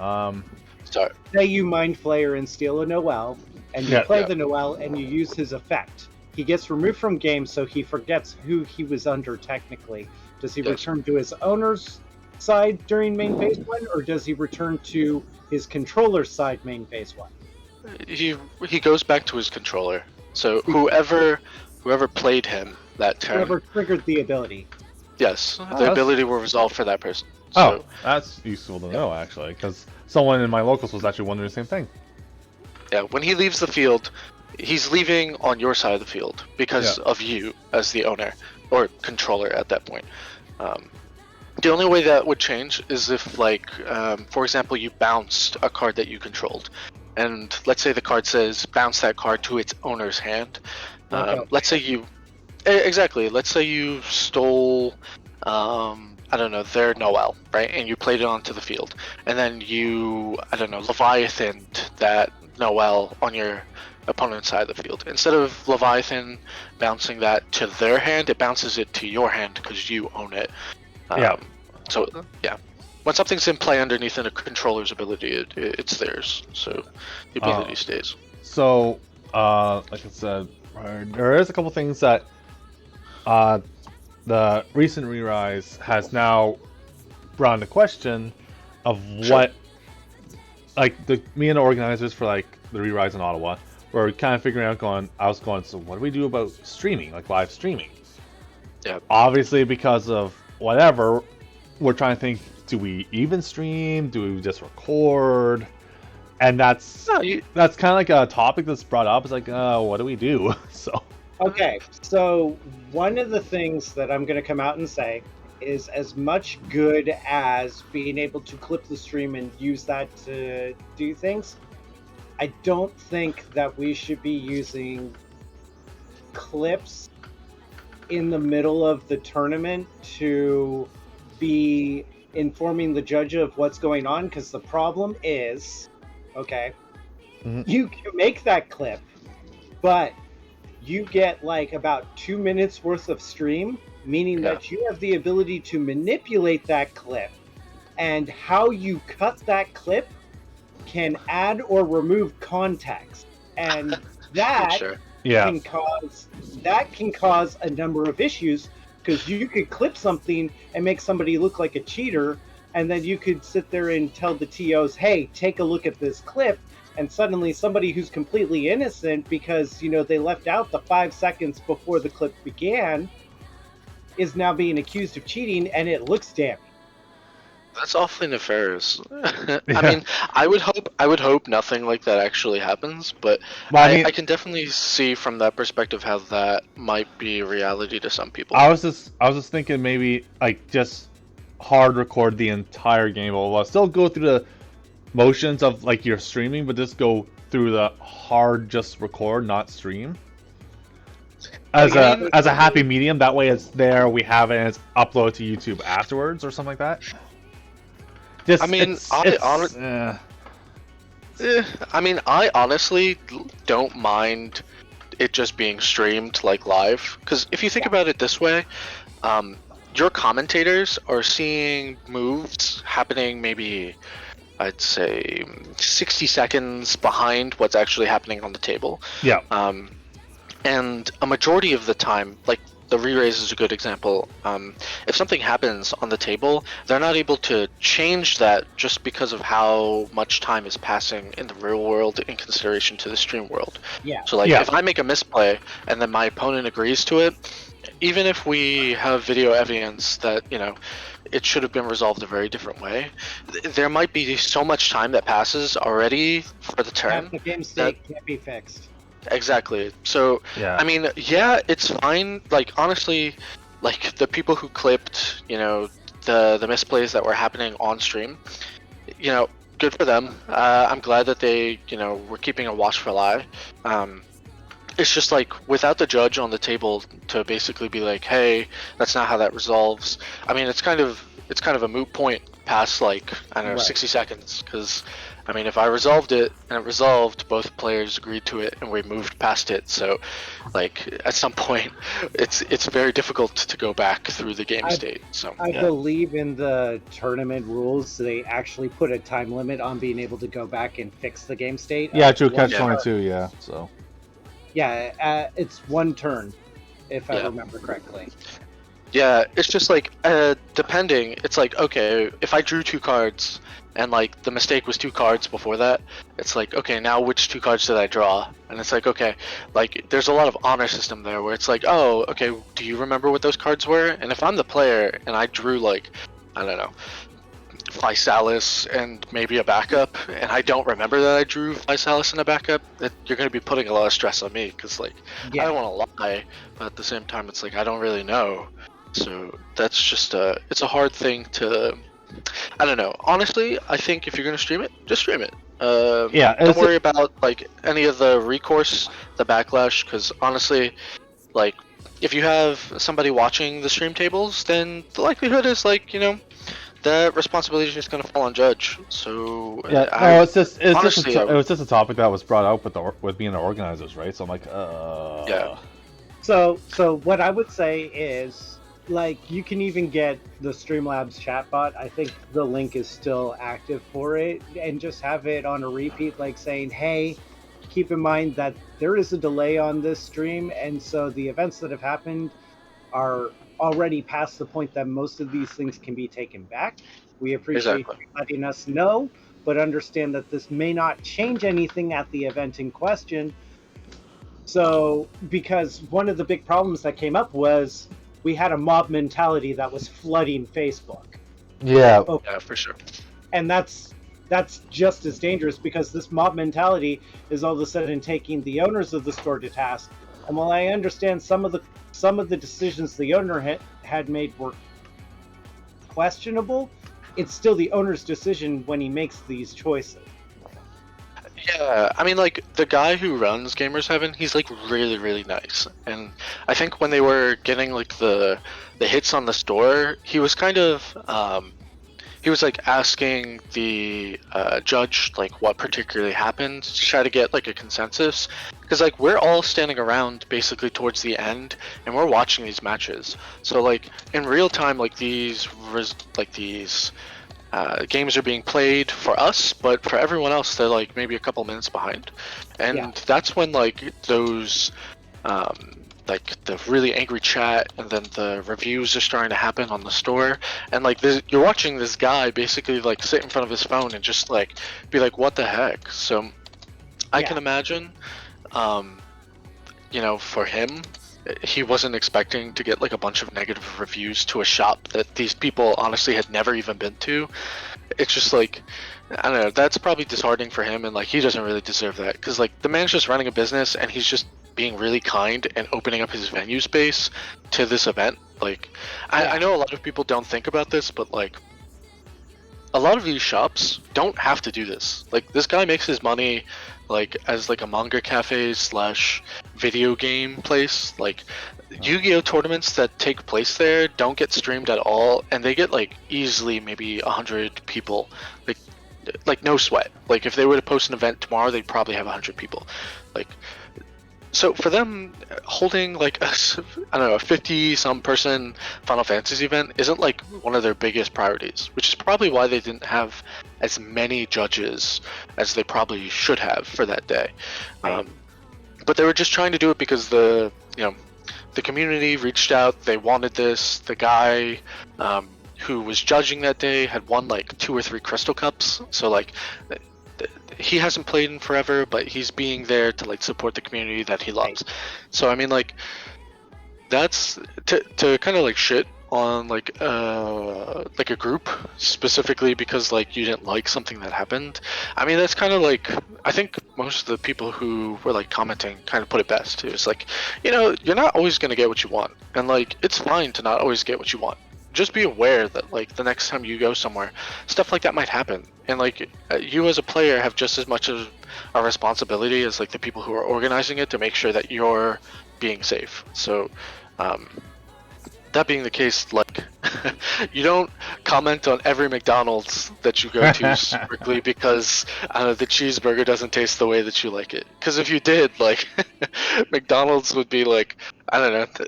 Sorry. Say you Mind Flayer and steal a Noel, and you play the Noel and you use his effect. He gets removed from game, so he forgets who he was under technically. Does he return to his owner's side during main phase 1, or does he return to his controller's side main phase 1? He goes back to his controller. So whoever played him that turn. Whoever triggered the ability. Yes, the ability will resolve for that person. So, that's useful to know, actually, because someone in my locals was actually wondering the same thing. Yeah, when he leaves the field, he's leaving on your side of the field because of you as the owner or controller at that point. The only way that would change is if, like, for example, you bounced a card that you controlled, and let's say the card says bounce that card to its owner's hand. Let's say you stole, I don't know, their Noel, right? And you played it onto the field, and then you, I don't know, Leviathaned that Noel on your opponent's side of the field. Instead of Leviathan bouncing that to their hand, it bounces it to your hand because you own it. So, when something's in play underneath a controller's ability, it's theirs. So the ability stays. So, like I said, there is a couple things that the recent re-rise has now brought into question of what, like, me and the organizers for, like, the re-rise in Ottawa were kind of figuring out so what do we do about streaming, like live streaming? Yeah. Obviously, because of whatever, we're trying to think: do we even stream? Do we just record? And that's kind of like a topic that's brought up. It's like, what do we do? So. Okay, so one of the things that I'm going to come out and say is as much good as being able to clip the stream and use that to do things, I don't think that we should be using clips in the middle of the tournament to be informing the judge of what's going on, because the problem is, okay, you can make that clip, but you get like about 2 minutes worth of stream, meaning that you have the ability to manipulate that clip, and how you cut that clip can add or remove context, and that can cause a number of issues, because you could clip something and make somebody look like a cheater, and then you could sit there and tell the TOs, hey, take a look at this clip, and suddenly somebody who's completely innocent because, they left out the 5 seconds before the clip began is now being accused of cheating, and it looks damning. That's awfully nefarious. I mean, I would hope nothing like that actually happens, but I can definitely see from that perspective how that might be a reality to some people. I was just thinking maybe like just hard record the entire game, or still go through the motions of like you're streaming, but just go through the hard just record, not stream. As a happy medium, that way it's there, we have it, and it's uploaded to YouTube afterwards or something like that. I honestly don't mind it just being streamed like live, because if you think about it this way, your commentators are seeing moves happening maybe, I'd say, 60 seconds behind what's actually happening on the table. Yeah. And a majority of the time, like the re-raise is a good example. If something happens on the table, they're not able to change that just because of how much time is passing in the real world in consideration to the stream world. Yeah. So if I make a misplay and then my opponent agrees to it, even if we have video evidence that, it should have been resolved a very different way, there might be so much time that passes already for the turn. The game state can't be fixed. Exactly. So, I mean, it's fine. Like, honestly, like, the people who clipped, the misplays that were happening on stream, good for them. I'm glad that they, were keeping a watchful eye. It's just like, without the judge on the table to basically be like, hey, that's not how that resolves. I mean, it's kind of a moot point past, like, I don't know, 60 seconds, because I mean, if I resolved it and it resolved, both players agreed to it and we moved past it. So, like, at some point, it's very difficult to go back through the game state. So I believe in the tournament rules, they actually put a time limit on being able to go back and fix the game state. Yeah, true. Catch 22. So. Yeah, it's one turn, if I remember correctly. Yeah, it's just like, depending, it's like, okay, if I drew 2 cards, and like the mistake was 2 cards before that, it's like, okay, now which 2 cards did I draw? And it's like, okay, like there's a lot of honor system there where it's like, oh, okay, do you remember what those cards were? And if I'm the player and I drew like, I don't know, Visalis and maybe a backup, and I don't remember that I drew Visalis and a backup, you're going to be putting a lot of stress on me, because like, I don't want to lie, but at the same time it's like, I don't really know. So that's just it's a hard thing to, I don't know. Honestly, I think if you're gonna stream it, just stream it. Don't worry about like any of the recourse, the backlash, because honestly, like if you have somebody watching the stream tables, then the likelihood is like, that responsibility is just gonna fall on judge. So it was just a topic that was brought up with being the organizers, right? So I'm like, yeah. So what I would say is, like, you can even get the Streamlabs chatbot. I think the link is still active for it, and just have it on a repeat, like saying, hey, keep in mind that there is a delay on this stream, and so the events that have happened are already past the point that most of these things can be taken back. We appreciate you letting us know, but understand that this may not change anything at the event in question. So, because one of the big problems that came up was we had a mob mentality that was flooding Facebook. Yeah. Oh, Yeah, for sure. and that's just as dangerous, because this mob mentality is all of a sudden taking the owners of the store to task. And while I understand some of the decisions the owner had made were questionable, it's still the owner's decision when he makes these choices. Yeah, I mean, like, the guy who runs Gamers Heaven, he's like really, really nice. And I think when they were getting like the hits on the store, he was kind of he was like asking the judge like what particularly happened to try to get like a consensus, because like we're all standing around basically towards the end and we're watching these matches. So like in real time, like these games are being played for us, but for everyone else, they're like maybe a couple minutes behind, and Yeah. that's when like those, like the really angry chat and then the reviews are starting to happen on the store, and like you're watching this guy basically like sit in front of his phone and just like be like, what the heck? So I can imagine, for him, he wasn't expecting to get like a bunch of negative reviews to a shop that these people honestly had never even been to. It's just like, I don't know, that's probably disheartening for him, and like he doesn't really deserve that, because like the man's just running a business and he's just being really kind and opening up his venue space to this event. Like I know a lot of people don't think about this, but like a lot of these shops don't have to do this. Like this guy makes his money like as like a manga cafe / video game place. Like Yu-Gi-Oh tournaments that take place there don't get streamed at all, and they get like easily maybe 100 people, like no sweat. Like if they were to post an event tomorrow, they'd probably have 100 people. Like, so for them, holding like a 50 some person Final Fantasy event isn't like one of their biggest priorities, which is probably why they didn't have as many judges as they probably should have for that day. Right. But they were just trying to do it because the community reached out. They wanted this. The guy who was judging that day had won like 2 or 3 Crystal Cups, so like he hasn't played in forever, but he's being there to like support the community that he loves. So I mean, like, that's to kind of like shit on like a group specifically because like you didn't like something that happened. I mean, that's kind of like, I think most of the people who were like commenting kind of put it best too. It's like, you're not always gonna get what you want, and like it's fine to not always get what you want. Just be aware that like the next time you go somewhere, stuff like that might happen, and like you as a player have just as much of a responsibility as like the people who are organizing it to make sure that you're being safe. So that being the case, like you don't comment on every McDonald's that you go to strictly because the cheeseburger doesn't taste the way that you like it. Because if you did, like McDonald's would be like, I don't know,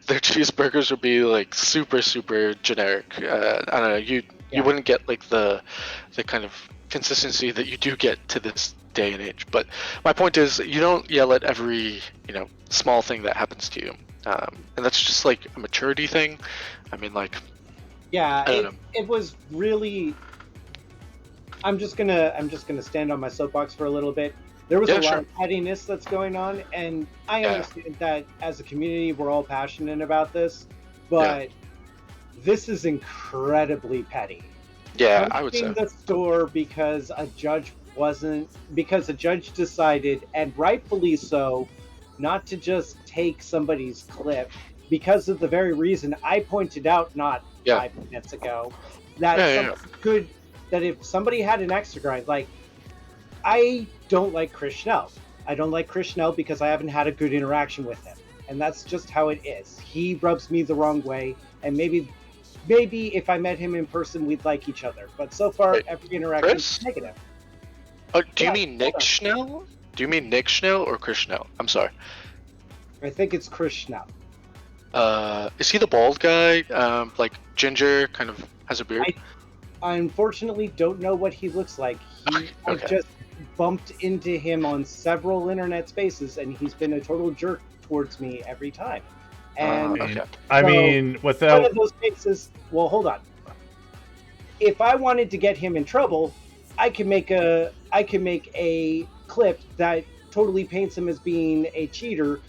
their cheeseburgers would be like super, super generic. I don't know, you wouldn't get like the kind of consistency that you do get to this day and age. But my point is, you don't yell at every small thing that happens to you, and that's just like a maturity thing. I mean, like, yeah, I don't know. It was really. I'm just gonna stand on my soapbox for a little bit. There was a lot of pettiness that's going on, and I understand that as a community we're all passionate about this, but this is incredibly petty. Yeah, I would say. The store because a judge decided, and rightfully so, not to just take somebody's clip because of the very reason I pointed out not 5 minutes ago, that that if somebody had an extra grind, like, I don't like Chris Schnell. I don't like Chris Schnell because I haven't had a good interaction with him, and that's just how it is. He rubs me the wrong way, and maybe if I met him in person, we'd like each other. But so far, every interaction is negative. Oh, do you mean Nick Schnell? Do you mean Nick Schnell or Chris Schnell? I'm sorry. I think it's Chris Schnell. Is he the bald guy? Like ginger, kind of has a beard? I unfortunately don't know what he looks like. I've just bumped into him on several internet spaces, and he's been a total jerk towards me every time. And I mean, without one of those cases, well, hold on. If I wanted to get him in trouble, I can make a clip that totally paints him as being a cheater,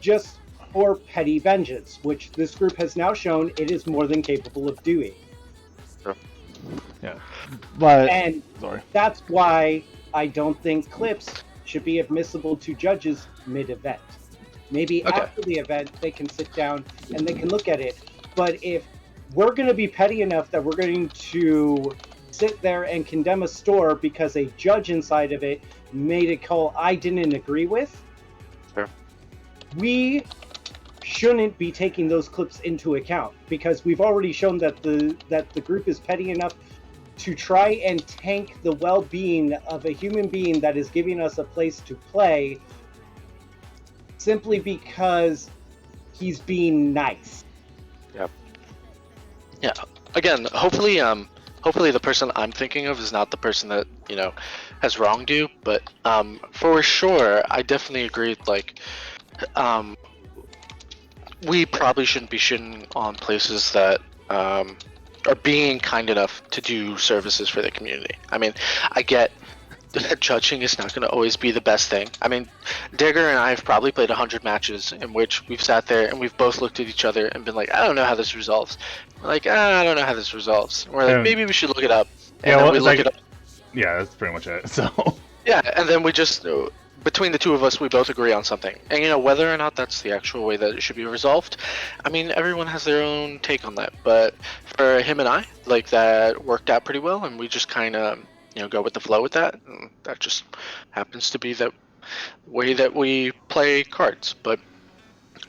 just for petty vengeance, which this group has now shown it is more than capable of doing. Yeah. But And sorry. that's why I don't think clips should be admissible to judges mid-event. Maybe after the event, they can sit down and they can look at it. But if we're going to be petty enough that we're going to sit there and condemn a store because a judge inside of it made a call I didn't agree with, we shouldn't be taking those clips into account, because we've already shown that the group is petty enough to try and tank the well-being of a human being that is giving us a place to play simply because he's being nice. Yep. Yeah. Again, hopefully the person I'm thinking of is not the person that, has wronged you, but for sure, I definitely agree, like, we probably shouldn't be shitting on places that are being kind enough to do services for the community. I mean, I get that judging is not going to always be the best thing. I mean, Digger and I have probably played 100 matches in which we've sat there and we've both looked at each other and been like, I don't know how this resolves. We're like, I don't know how this resolves. We're like, maybe we should look it up. And then we look it up. Yeah, that's pretty much it. So. Yeah, and then we just, between the two of us, we both agree on something. And, whether or not that's the actual way that it should be resolved, I mean, everyone has their own take on that. But for him and I, like, that worked out pretty well, and we just kind of, go with the flow with that. And that just happens to be the way that we play cards. But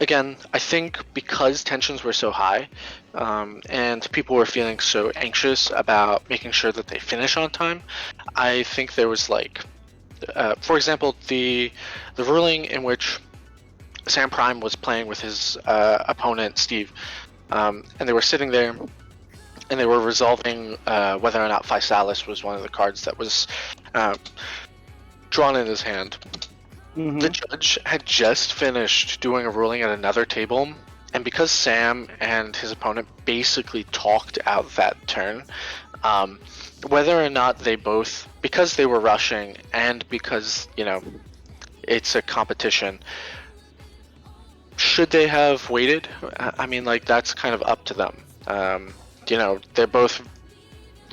again, I think because tensions were so high, and people were feeling so anxious about making sure that they finish on time, I think there was like, for example, the ruling in which Sam Prime was playing with his opponent Steve, and they were sitting there, and they were resolving whether or not Physalis was one of the cards that was drawn in his hand. Mm-hmm. The judge had just finished doing a ruling at another table, and because Sam and his opponent basically talked out that turn, whether or not they both, because they were rushing and because, it's a competition, should they have waited? I mean, like, that's kind of up to them. They're both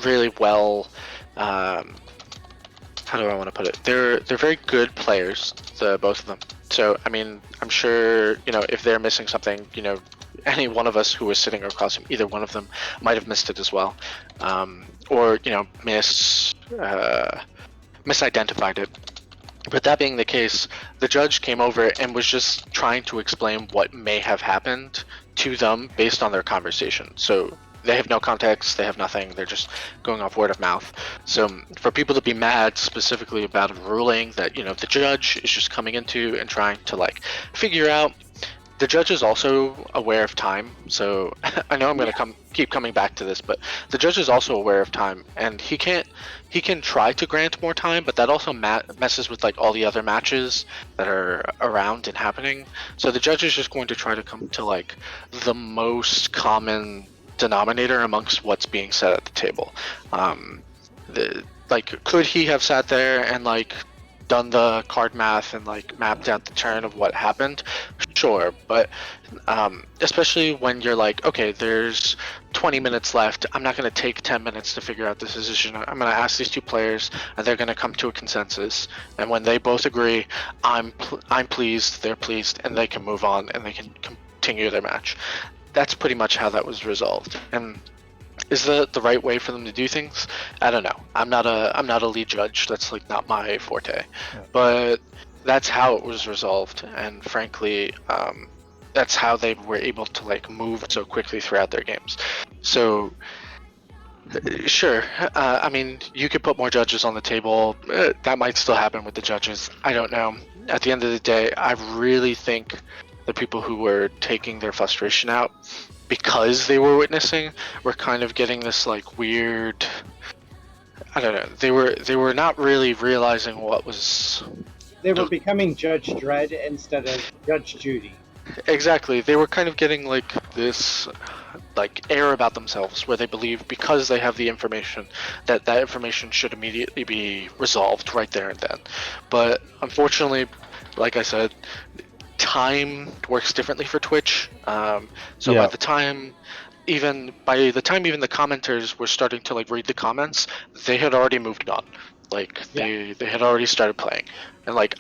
really well, how do I want to put it? They're very good players, both of them. So, I mean, I'm sure, if they're missing something, any one of us who was sitting across from either one of them might have missed it as well. Or, misidentified it. But that being the case, the judge came over and was just trying to explain what may have happened to them based on their conversation. So they have no context, they have nothing, they're just going off word of mouth. So for people to be mad specifically about a ruling that, the judge is just coming into and trying to, like, figure out, the judge is also aware of time. So I know I'm going to keep coming back to this, but the judge is also aware of time, and he can try to grant more time, but that also messes with, like, all the other matches that are around and happening. So the judge is just going to try to come to, like, the most common denominator amongst what's being said at the table. Could he have sat there and, like, done the card math and, like, mapped out the turn of what happened? Sure, but especially when you're like, okay, there's 20 minutes left, I'm not going to take 10 minutes to figure out this decision. I'm going to ask these two players, and they're going to come to a consensus, and when they both agree, I'm pleased, they're pleased, and they can move on and they can continue their match. That's pretty much how that was resolved. And is that the right way for them to do things? I don't know. I'm not a lead judge. That's, like, not my forte. Yeah. But that's how it was resolved, and frankly, that's how they were able to, like, move so quickly throughout their games. So sure, I mean, you could put more judges on the table. That might still happen with the judges. I don't know. At the end of the day, I really think the people who were taking their frustration out because they were witnessing were kind of getting this, like, weird, I don't know, they were not really realizing what was... They were becoming Judge Dredd instead of Judge Judy. Exactly. They were kind of getting, like, this, like, air about themselves where they believe because they have the information that information should immediately be resolved right there and then. But unfortunately, like I said, time works differently for Twitch. So by the time even by the time even the commenters were starting to like read the comments, they had already moved on. Like they had already started playing, and like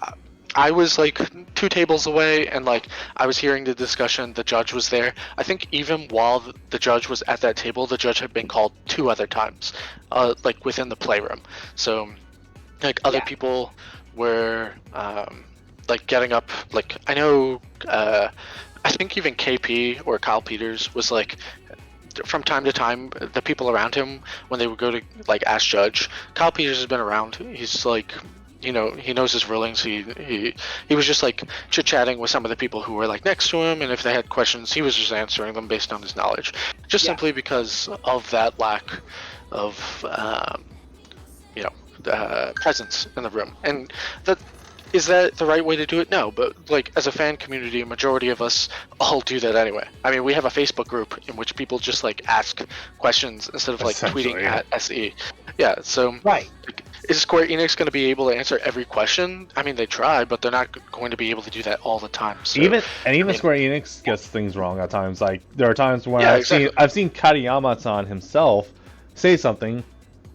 I was like 2 tables away, and like I was hearing the discussion. The judge was there. I think even while the judge was at that table, the judge had been called 2 other times, like within the playroom. So like other people were like getting up. Like I know, I think even KP or Kyle Peters was like, from time to time, the people around him when they would go to like ask judge. Kyle Peters has been around. He's like, you know, he knows his rulings. He was just like chit chatting with some of the people who were like next to him, and if they had questions, he was just answering them based on his knowledge, just simply because of that lack of you know, presence in the room. And that is that the right way to do it? No, but like as a fan community, a majority of us all do that anyway. I mean, we have a Facebook group in which people just like ask questions instead of like tweeting at SE. Yeah, so Right. like, is Square Enix going to be able to answer every question? I mean, they try, but they're not going to be able to do that all the time. So, Even I mean, Square Enix gets things wrong at times. Like there are times when Yeah, I've seen Katayama-san himself say something.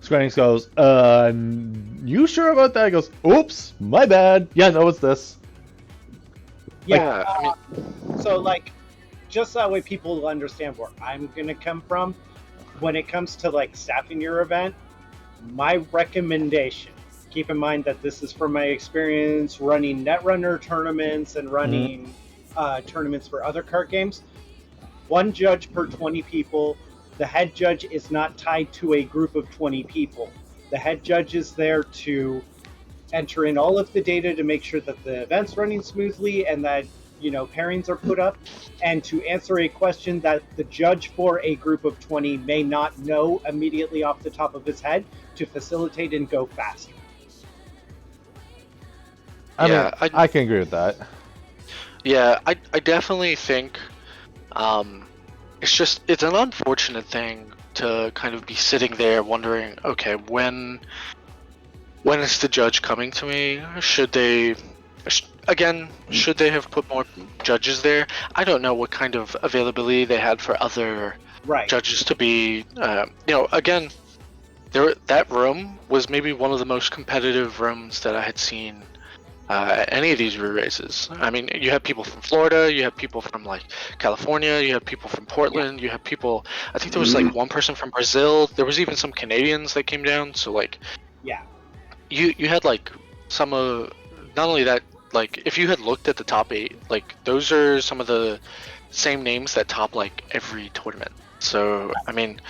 Square Enix goes, you sure about that?" He goes, "Oops, my bad. Yeah, no, it's this." yeah, I mean, So, like, just that way people will understand where I'm going to come from. When it comes to, like, staffing your event, my recommendation, keep in mind that this is from my experience running Netrunner tournaments and running tournaments for other card games. 1 judge per 20 people. The head judge is not tied to a group of 20 people. The head judge is there to enter in all of the data to make sure that the event's running smoothly and that, you know, pairings are put up, and to answer a question that the judge for a group of 20 may not know immediately off the top of his head, to facilitate and go faster. I Yeah, mean, I can agree with that. yeah, I definitely think it's an unfortunate thing to kind of be sitting there wondering, okay, when is the judge coming to me? Should they have put more judges there? I don't know what kind of availability they had for other Right. judges to be. You know, again, that room was maybe one of the most competitive rooms that I had seen any of these re-races. I mean, you have people from Florida, you have people from like California, you have people from Portland, you have people. I think there was like one person from Brazil. There was even some Canadians that came down. So like, Yeah. you had like some of, not only that, like if you had looked at the top 8, like those are some of the same names that top like every tournament. So I mean,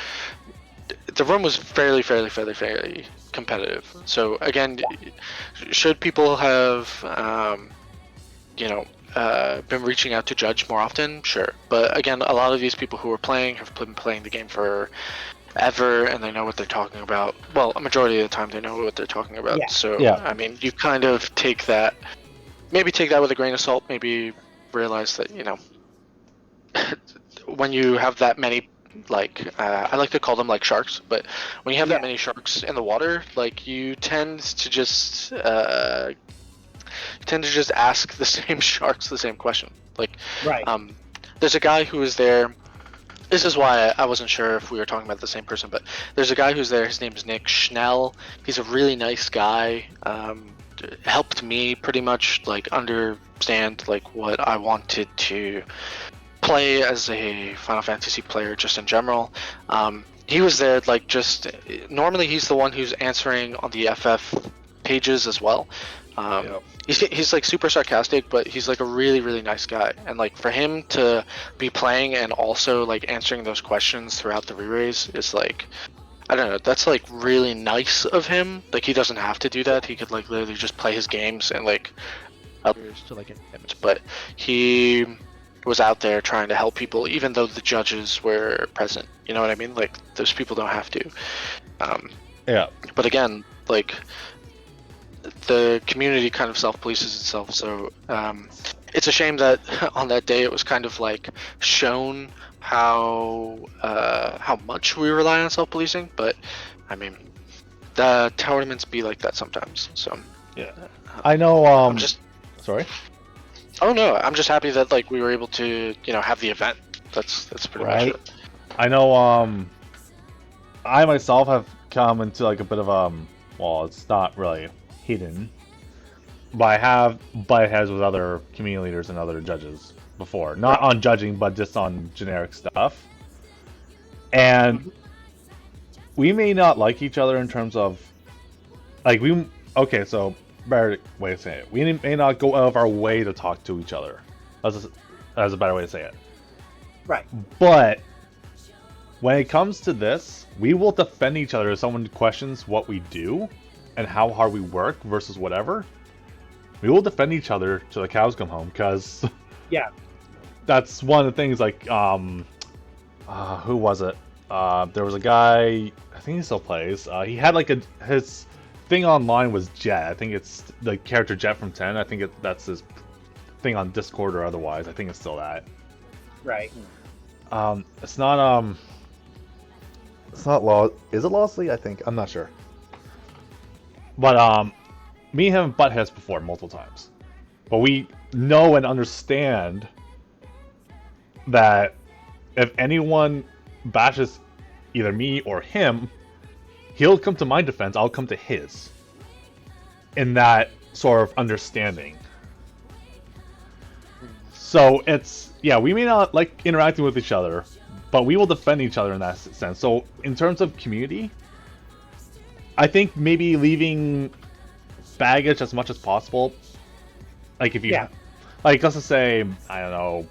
the room was fairly competitive. So again, should people have you know, been reaching out to judge more often? Sure, but again, a lot of these people who are playing have been playing the game for ever, and they know what they're talking about. Well, a majority of the time they know what they're talking about. Yeah. So Yeah. I mean, you kind of take that with a grain of salt. Maybe realize that, you know, when you have that many, like I like to call them like sharks, but when you have that many sharks in the water, like you tend to just ask the same sharks the same question. Like, Right. there's a guy who is there. This is why I wasn't sure if we were talking about the same person, but there's a guy who's there. His name is Nick Schnell. He's a really nice guy. Helped me pretty much like understand like what I wanted to play as a Final Fantasy player just in general. He was there like just normally he's the one who's answering on the FF pages as well. He's like super sarcastic, but he's like a really nice guy, and like for him to be playing and also like answering those questions throughout the re-raise is like, I don't know, that's like really nice of him. Like he doesn't have to do that. He could like literally just play his games and like to like it. But he was out there trying to help people, even though the judges were present. You know what I mean? Like those people don't have to. Yeah. But again, like the community kind of self-polices itself. So it's a shame that on that day it was kind of like shown how much we rely on self-policing. But I mean, the tournaments be like that sometimes. So Yeah. I know. I'm just. Sorry. Oh no, I'm just happy that like we were able to, you know, have the event. That's pretty much it. I know I myself have come into like a bit of well, it's not really hidden, but I have butt heads with other community leaders and other judges before. Not on judging, but just on generic stuff. And we may not like each other in terms of like okay, so better way to say it. We may not go out of our way to talk to each other. That's a better way to say it. Right. But when it comes to this, we will defend each other if someone questions what we do and how hard we work versus whatever. We will defend each other till the cows come home, because yeah, that's one of the things. Like, who was it? There was a guy. I think he still plays. He had like his thing online was Jet. I think it's the character Jet from 10. I think that's his thing on Discord or otherwise. I think it's still that. Right. It's not Law. Is it Lawsley? I think. I'm not sure. But me and him have butt heads before multiple times. But we know and understand that if anyone bashes either me or him, he'll come to my defense, I'll come to his. In that sort of understanding. So it's, yeah, we may not like interacting with each other, but we will defend each other in that sense. So in terms of community, I think maybe leaving baggage as much as possible. Like if you, like let's just say, I don't know,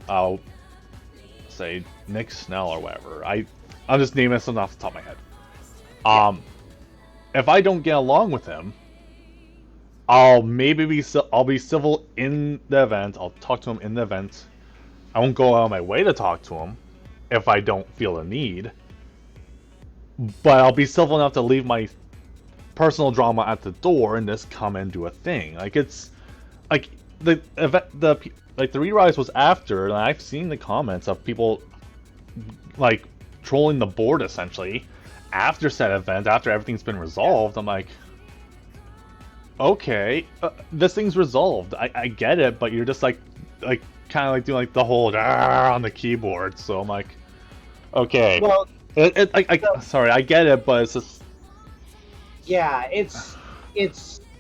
I'll say Nick Snell or whatever. I'm just naming something off the top of my head. If I don't get along with him, I'll be civil in the event. I'll talk to him in the event. I won't go out of my way to talk to him if I don't feel the need. But I'll be civil enough to leave my personal drama at the door and just come and do a thing. Like it's like the event, the re-rise was after, and I've seen the comments of people like trolling the board essentially after said event, after everything's been resolved. I'm like, okay, this thing's resolved. I get it, but you're just like kind of like doing like the whole on the keyboard. So I'm like, okay. Well, sorry, I get it, but it's just. Yeah, it's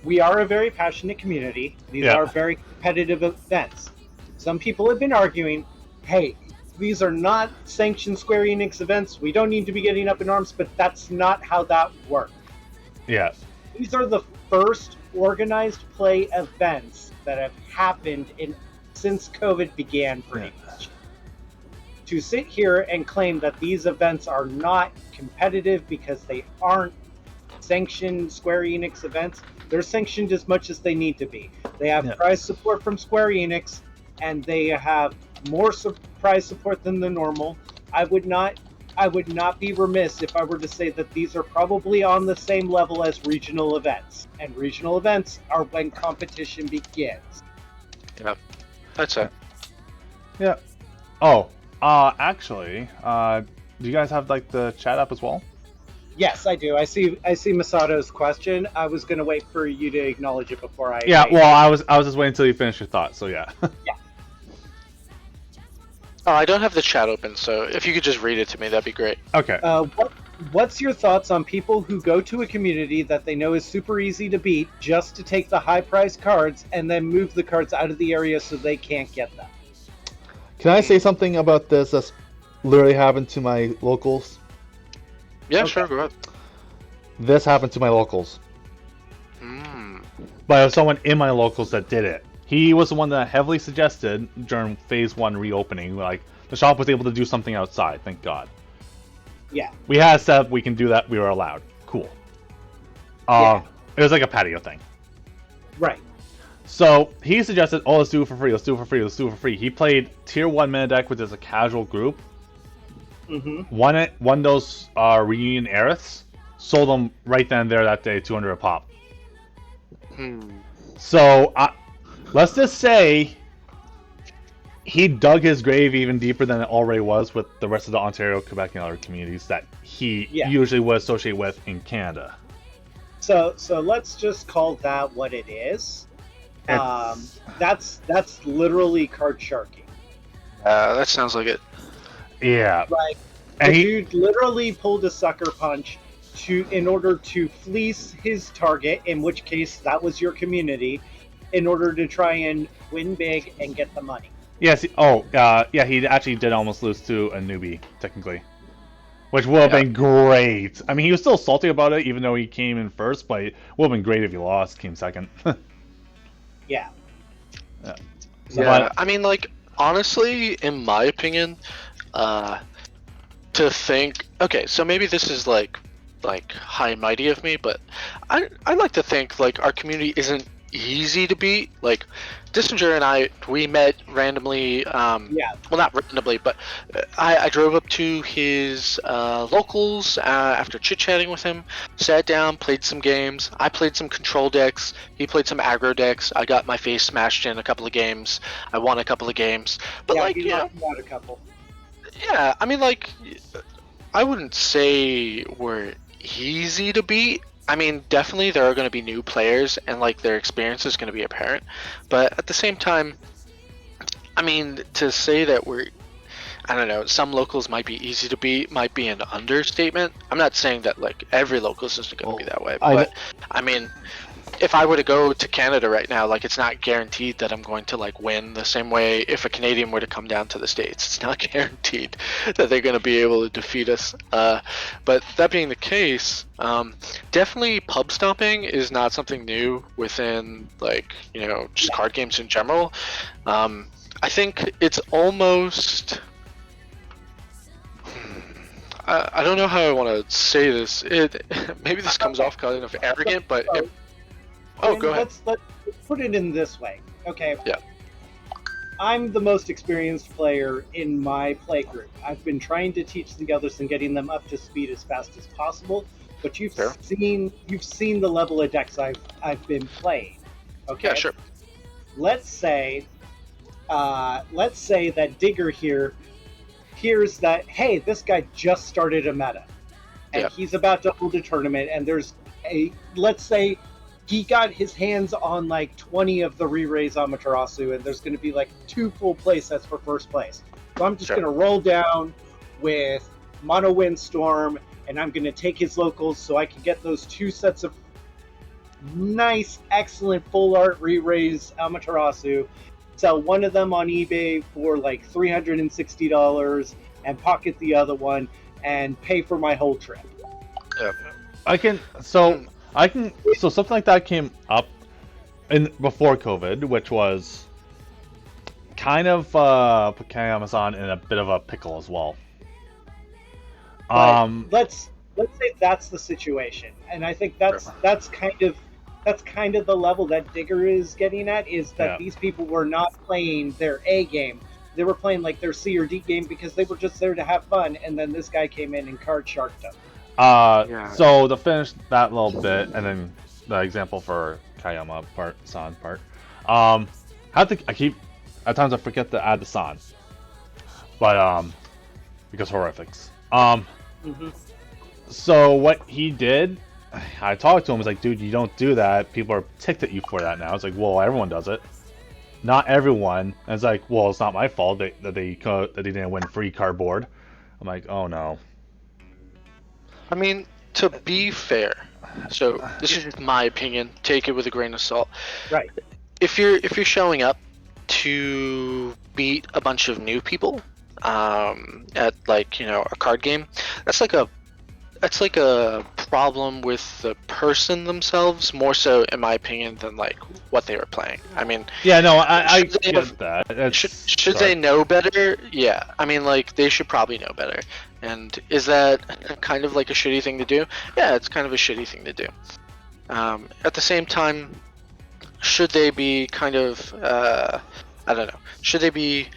we are a very passionate community. These are very competitive events. Some people have been arguing, hey, these are not sanctioned Square Enix events. We don't need to be getting up in arms, but that's not how that works. Yeah. These are the first organized play events that have happened since COVID began, pretty much. To sit here and claim that these events are not competitive because they aren't sanctioned Square Enix events, they're sanctioned as much as they need to be. They have prize support from Square Enix, and they have more prize support than the normal. I would not be remiss if I were to say that these are probably on the same level as regional events. And regional events are when competition begins. Yeah, that's it. Yeah. Oh, actually, do you guys have like the chat up as well? Yes, I do. I see Masato's question. I was going to wait for you to acknowledge it before I. Yeah, well, I was just waiting until you finish your thought. So yeah. Yeah. Oh, I don't have the chat open, so if you could just read it to me, that'd be great. Okay. What's your thoughts on people who go to a community that they know is super easy to beat just to take the high-priced cards and then move the cards out of the area so they can't get them? Can I say something about this that's literally happened to my locals? Yeah, sure, go ahead. This happened to my locals. But it was someone in my locals that did it. He was the one that heavily suggested during Phase 1 reopening, like, the shop was able to do something outside, thank God. Yeah. We had a setup, we can do that, we were allowed. Cool. It was like a patio thing. Right. So, he suggested, oh, let's do it for free, let's do it for free, let's do it for free. He played Tier 1 mana deck, which is a casual group. Won those reunion Aeriths, sold them right then and there that day, 200 a pop. So, let's just say he dug his grave even deeper than it already was with the rest of the Ontario, Quebec, and other communities that he usually would associate with in Canada. So let's just call that what it is. That's literally card sharking. That sounds like it. Yeah. Like, And the he, dude literally pulled a sucker punch in order to fleece his target, in which case that was your community, in order to try and win big and get the money. yes. Yeah. He actually did almost lose to a newbie, technically, which would have Yeah. been great. I mean, he was still salty about it, even though he came in first. But it would have been great if he lost, came second. Yeah. Yeah. Yeah, I mean, like, honestly, in my opinion, to think, okay, so maybe this is like high and mighty of me, but I like to think like our community isn't easy to beat. Like, Dissinger and I, we met randomly. Yeah. Well, not randomly, but I drove up to his locals after chit chatting with him. Sat down, played some games. I played some control decks. He played some aggro decks. I got my face smashed in a couple of games. I won a couple of games. But Yeah, like, he you know, knocked me out a couple. yeah, I mean, like, I wouldn't say we're easy to beat. I mean, definitely there are going to be new players, and like their experience is going to be apparent. But at the same time, I mean, to say that I don't know, some locals might be easy to beat might be an understatement. I'm not saying that like every locals isn't going to be that way, but I mean, if I were to go to Canada right now, like, it's not guaranteed that I'm going to like win the same way if a Canadian were to come down to the States. It's not guaranteed that they're going to be able to defeat us. But that being the case, definitely pub stomping is not something new within, like, you know, just card games in general. I think it's almost... I don't know how I want to say this. Maybe this comes off kind of arrogant, but... go ahead. Let's put it in this way. Okay. Yeah. I'm the most experienced player in my play group. I've been trying to teach the others and getting them up to speed as fast as possible. But you've seen the level of decks I've been playing. Okay. Yeah, sure. Let's say that Digger here hears that, hey, this guy just started a meta, and he's about to hold a tournament, and there's let's say he got his hands on like 20 of the re-raise Amaterasu, and there's going to be like 2 full play sets for first place. So I'm just going to roll down with Mono Windstorm, and I'm going to take his locals so I can get those 2 sets of nice, excellent full art re-raise Amaterasu, sell one of them on eBay for like $360, and pocket the other one, and pay for my whole trip. Yeah. So something like that came up before COVID, which was kind of put Amazon in a bit of a pickle as well. Let's say that's the situation, and I think that's kind of the level that Digger is getting at, is that these people were not playing their A game. They were playing like their C or D game because they were just there to have fun, and then this guy came in and card sharked them. So to finish that little bit, and then the example for Kayama San part. At times I forget to add the San, but because horrifics. So what he did, I talked to him. I was like, dude, you don't do that. People are ticked at you for that now. It's like, well, everyone does it. Not everyone. And it's like, well, it's not my fault that they didn't win free cardboard. I'm like, oh no. I mean, to be fair, so this is just my opinion. Take it with a grain of salt. Right. If you're showing up to beat a bunch of new people at, like, you know, a card game, that's like a problem with the person themselves, more so in my opinion than like what they were playing. I mean, I get that. Should they know better? Yeah, I mean, like, they should probably know better. And is that kind of like a shitty thing to do? Yeah, it's kind of a shitty thing to do. At the same time, should they be kind of I don't know, should they be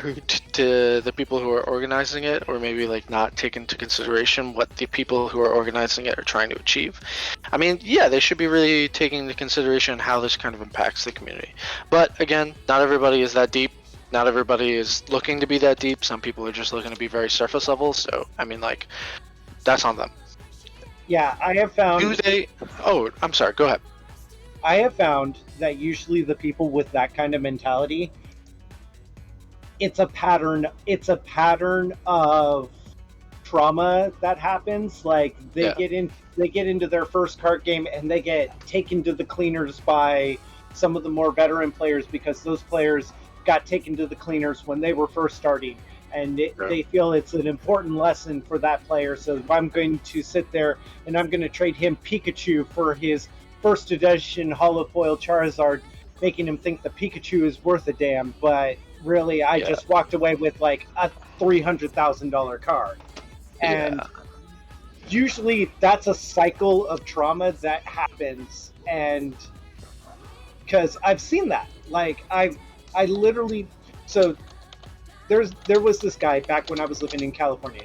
rude to the people who are organizing it, or maybe like not take into consideration what the people who are organizing it are trying to achieve? I mean, yeah, they should be really taking into consideration how this kind of impacts the community. But again, not everybody is that deep. Not everybody is looking to be that deep. Some people are just looking to be very surface level. So I mean, like, that's on them. Yeah, I have found. Oh, I'm sorry. Go ahead. I have found that usually the people with that kind of mentality it's a pattern. It's a pattern of trauma that happens. Like they get into their first card game and they get taken to the cleaners by some of the more veteran players because those players got taken to the cleaners when they were first starting, and they feel it's an important lesson for that player. So I'm going to sit there and I'm going to trade him Pikachu for his first edition holofoil Charizard, making him think the Pikachu is worth a damn, but really I just walked away with like a $300,000 card. And usually that's a cycle of trauma that happens, and because I've seen that. Like I literally, so there was this guy back when I was living in California.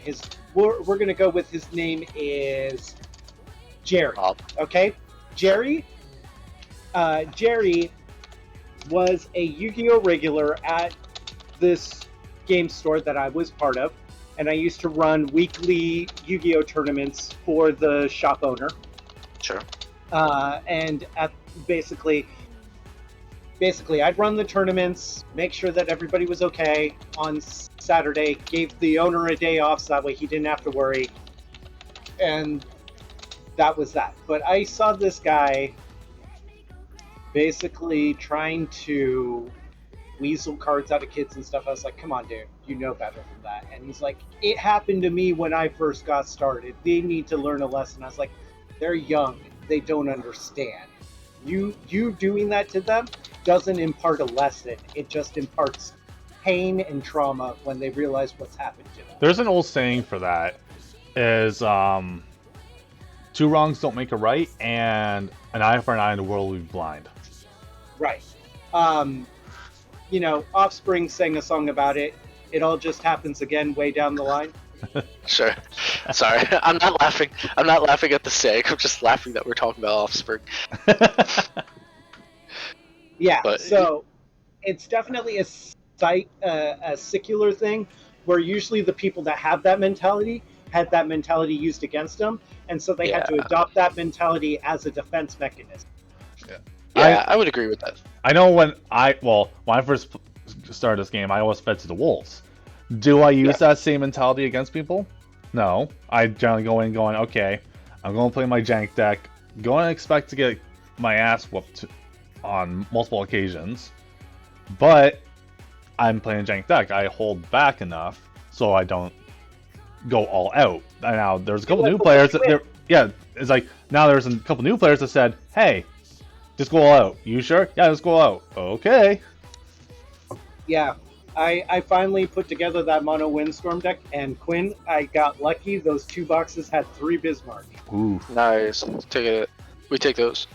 We're gonna go with his name is Jerry. Okay, Jerry. Jerry was a Yu-Gi-Oh regular at this game store that I was part of, and I used to run weekly Yu-Gi-Oh tournaments for the shop owner. Sure. And basically I'd run the tournaments, make sure that everybody was okay on Saturday, gave the owner a day off so that way he didn't have to worry, and that was that. But I saw this guy basically trying to weasel cards out of kids and stuff. I was like, come on, dude, you know better than that. And he's like, it happened to me when I first got started. They need to learn a lesson. I was like, they're young. They don't understand. You doing that to them doesn't impart a lesson. It just imparts pain and trauma when they realize what's happened to them. There's an old saying for that, is two wrongs don't make a right, and an eye for an eye and the world will be blind. Right. Offspring sang a song about it. It all just happens again way down the line. Sure. Sorry, I'm not laughing. I'm not laughing at the saying. I'm just laughing that we're talking about Offspring. Yeah. So it's definitely a secular thing, where usually the people that have that mentality had that mentality used against them, and so they had to adopt that mentality as a defense mechanism. Yeah, I would agree with that. I know when I first started this game, I always fed to the wolves. Do I use that same mentality against people? No. I generally go in going, okay, I'm going to play my jank deck, going to expect to get my ass whooped on multiple occasions, but I'm playing a jank deck. I hold back enough so I don't go all out. Now, there's a couple new players it's like, now there's a couple new players that said, hey, just go all out. You sure? Yeah, just go all out. Okay. Yeah. I finally put together that mono windstorm deck, and Quinn, I got lucky. Those 2 boxes had 3 Bismarck. Ooh. Nice. We take those.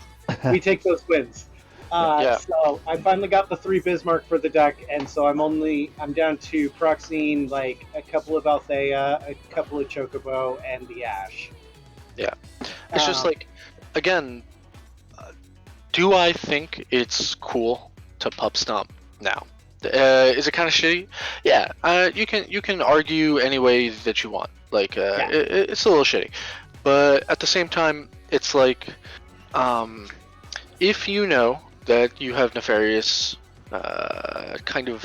We take those wins. So I finally got the 3 Bismarck for the deck, and so I'm down to proxying like a couple of Althea, a couple of Chocobo, and the Ash. Yeah. It's just like, again, do I think it's cool to pub stomp now? Is it kind of shitty? Yeah. You can argue any way that you want. Like, it's a little shitty, but at the same time, it's like, if you know that you have nefarious kind of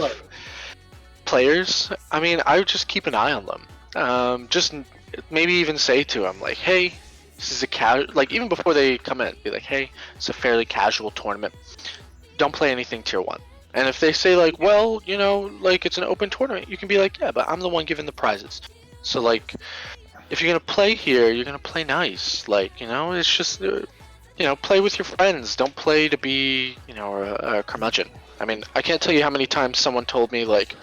players, I mean, I would just keep an eye on them. Just maybe even say to them like, hey, this is a casual, like even before they come in, be like, hey, it's a fairly casual tournament. Don't play anything tier 1. And if they say like, well, like it's an open tournament, you can be like, yeah, but I'm the one giving the prizes. So like, if you're gonna play here, you're gonna play nice. Like, it's just, play with your friends. Don't play to be, a curmudgeon. I mean, I can't tell you how many times someone told me like,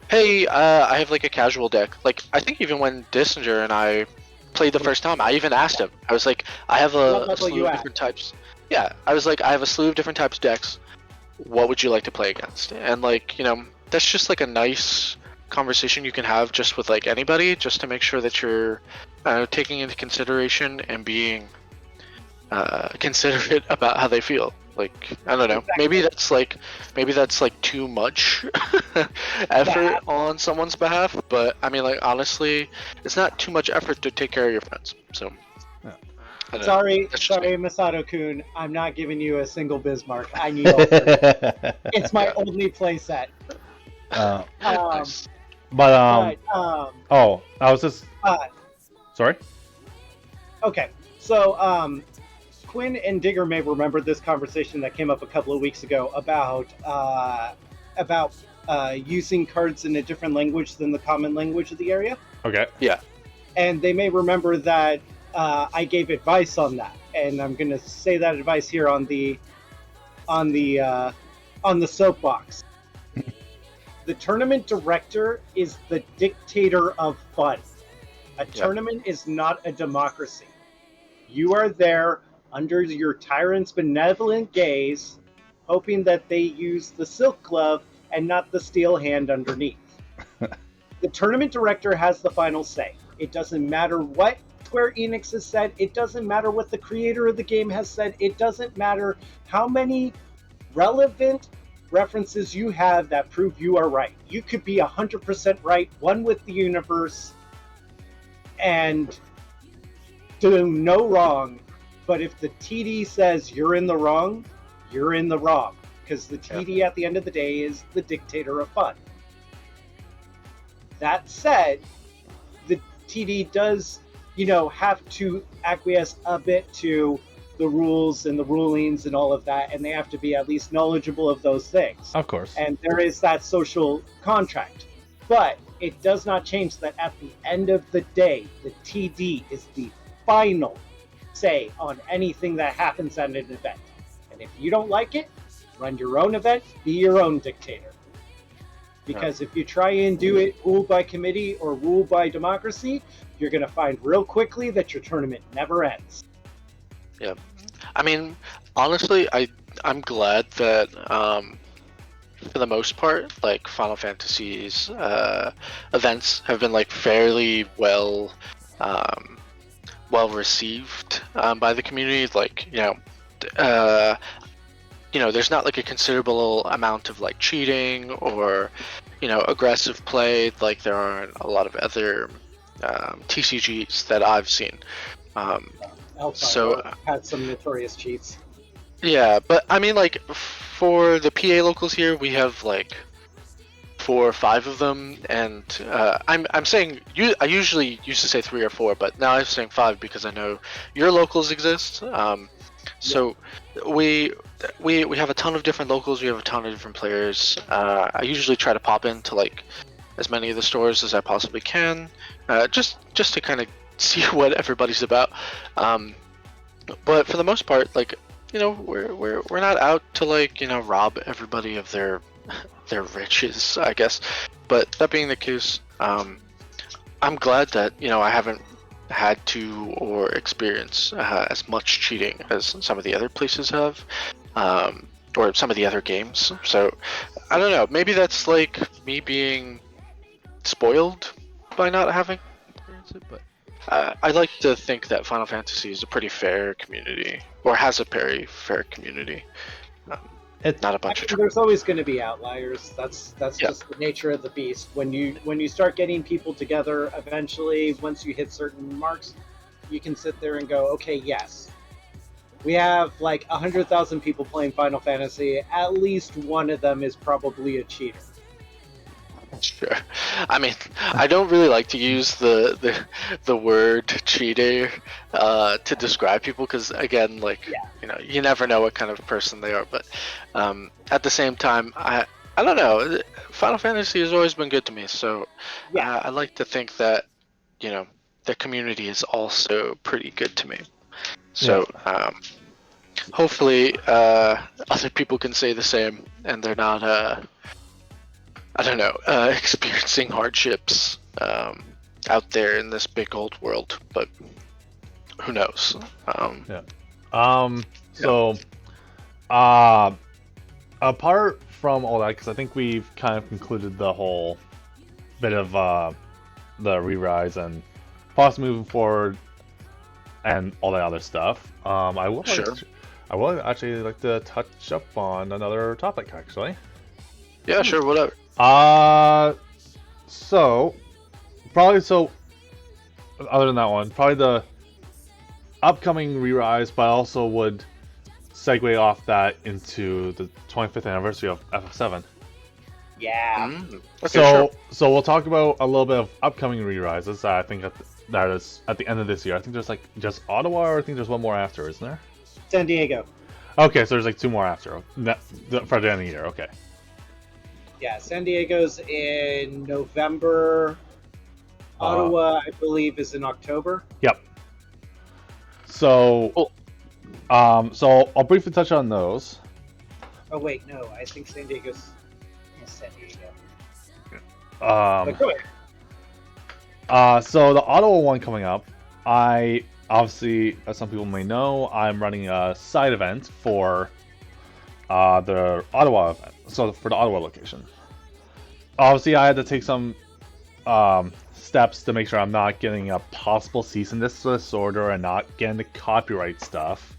hey, I have like a casual deck. Like, I think even when Dissinger and I played the first time, I even asked him. I was like, I have a slew of different types. Yeah, I was like, I have a slew of different types of decks. What would you like to play against? And like, that's just like a nice conversation you can have just with like anybody, just to make sure that you're taking into consideration and being considerate about how they feel. Like, I don't know, maybe that's like too much effort on someone's behalf, but I mean, like, honestly, it's not too much effort to take care of your friends. So sorry, Masato-kun, I'm not giving you a single Bismarck. I need all 3. It's my only play set. Uh, Nice. but oh, I was just uh, sorry. okay. So, Quinn and Digger may remember this conversation that came up a couple of weeks ago about using cards in a different language than the common language of the area. Okay. Yeah. And they may remember that I gave advice on that, and I'm going to say that advice here on the soapbox. The tournament director is the dictator of fun. A tournament is not a democracy. You are there under your tyrant's benevolent gaze, hoping that they use the silk glove and not the steel hand underneath. The tournament director has the final say. It doesn't matter what Square Enix has said. It doesn't matter what the creator of the game has said. It doesn't matter how many relevant references you have that prove you are right. You could be 100% right, one with the universe, and do no wrong. But if the TD says you're in the wrong, you're in the wrong. Because the TD at the end of the day is the dictator of fun. That said, the TD does, have to acquiesce a bit to the rules and the rulings and all of that, and they have to be at least knowledgeable of those things. Of course. And there is that social contract. But it does not change that at the end of the day, the TD is the final say on anything that happens at an event. And if you don't like it, run your own event, be your own dictator. Because if you try and do it ruled by committee or ruled by democracy, you're going to find real quickly that your tournament never ends. Yeah. I mean, honestly, I'm glad that for the most part, like Final Fantasy's events have been like fairly well received by the community. Like, there's not like a considerable amount of like cheating or aggressive play like there are in a lot of other TCGs that I've seen. So had some notorious cheats. Yeah, but I mean, like for the PA locals here, we have like 4 or 5 of them, and I'm saying I usually used to say 3 or 4, but now I'm saying 5 because I know your locals exist. So we have a ton of different locals. We have a ton of different players. I usually try to pop into like as many of the stores as I possibly can, just to kind of see what everybody's about. But for the most part, like we're not out to like rob everybody of their riches, I guess. But that being the case, I'm glad that I haven't had to or experience as much cheating as some of the other places have, or some of the other games. So I don't know, maybe that's like me being spoiled by not having experienced it, but I like to think that Final Fantasy is a pretty fair community, or has a very fair community. It's not a bunch of. There's always going to be outliers. That's just the nature of the beast. When you start getting people together, eventually, once you hit certain marks, you can sit there and go, okay, yes, we have like 100,000 people playing Final Fantasy. At least one of them is probably a cheater. Sure. I mean, I don't really like to use the word cheater to describe people because, again, like you never know what kind of person they are. But at the same time, I don't know. Final Fantasy has always been good to me, so I like to think that the community is also pretty good to me. So hopefully other people can say the same, and they're not. I don't know, experiencing hardships out there in this big old world, but who knows? So, apart from all that, because I think we've kind of concluded the whole bit of the re-rise and possibly moving forward and all that other stuff, I would actually like to touch up on another topic, actually. Yeah, sure, whatever. So other than that one, probably the upcoming re-rise, but I also would segue off that into the 25th anniversary of FF7. Yeah. Okay, So we'll talk about a little bit of upcoming re-rises. I think that is at the end of this year. I think there's like just Ottawa, or I think there's one more after, isn't there? San Diego. Okay, so there's like 2 more after for the end of the year. Okay. Yeah, San Diego's in November. Ottawa, I believe, is in October. Yep. So, so I'll briefly touch on those. Oh wait, no, I think San Diego's in San Diego. Um, But go ahead. So the Ottawa one coming up, I obviously, as some people may know, I'm running a side event for the Ottawa event. So for the Ottawa location, obviously I had to take some steps to make sure I'm not getting a possible cease and desist order and not getting the copyright stuff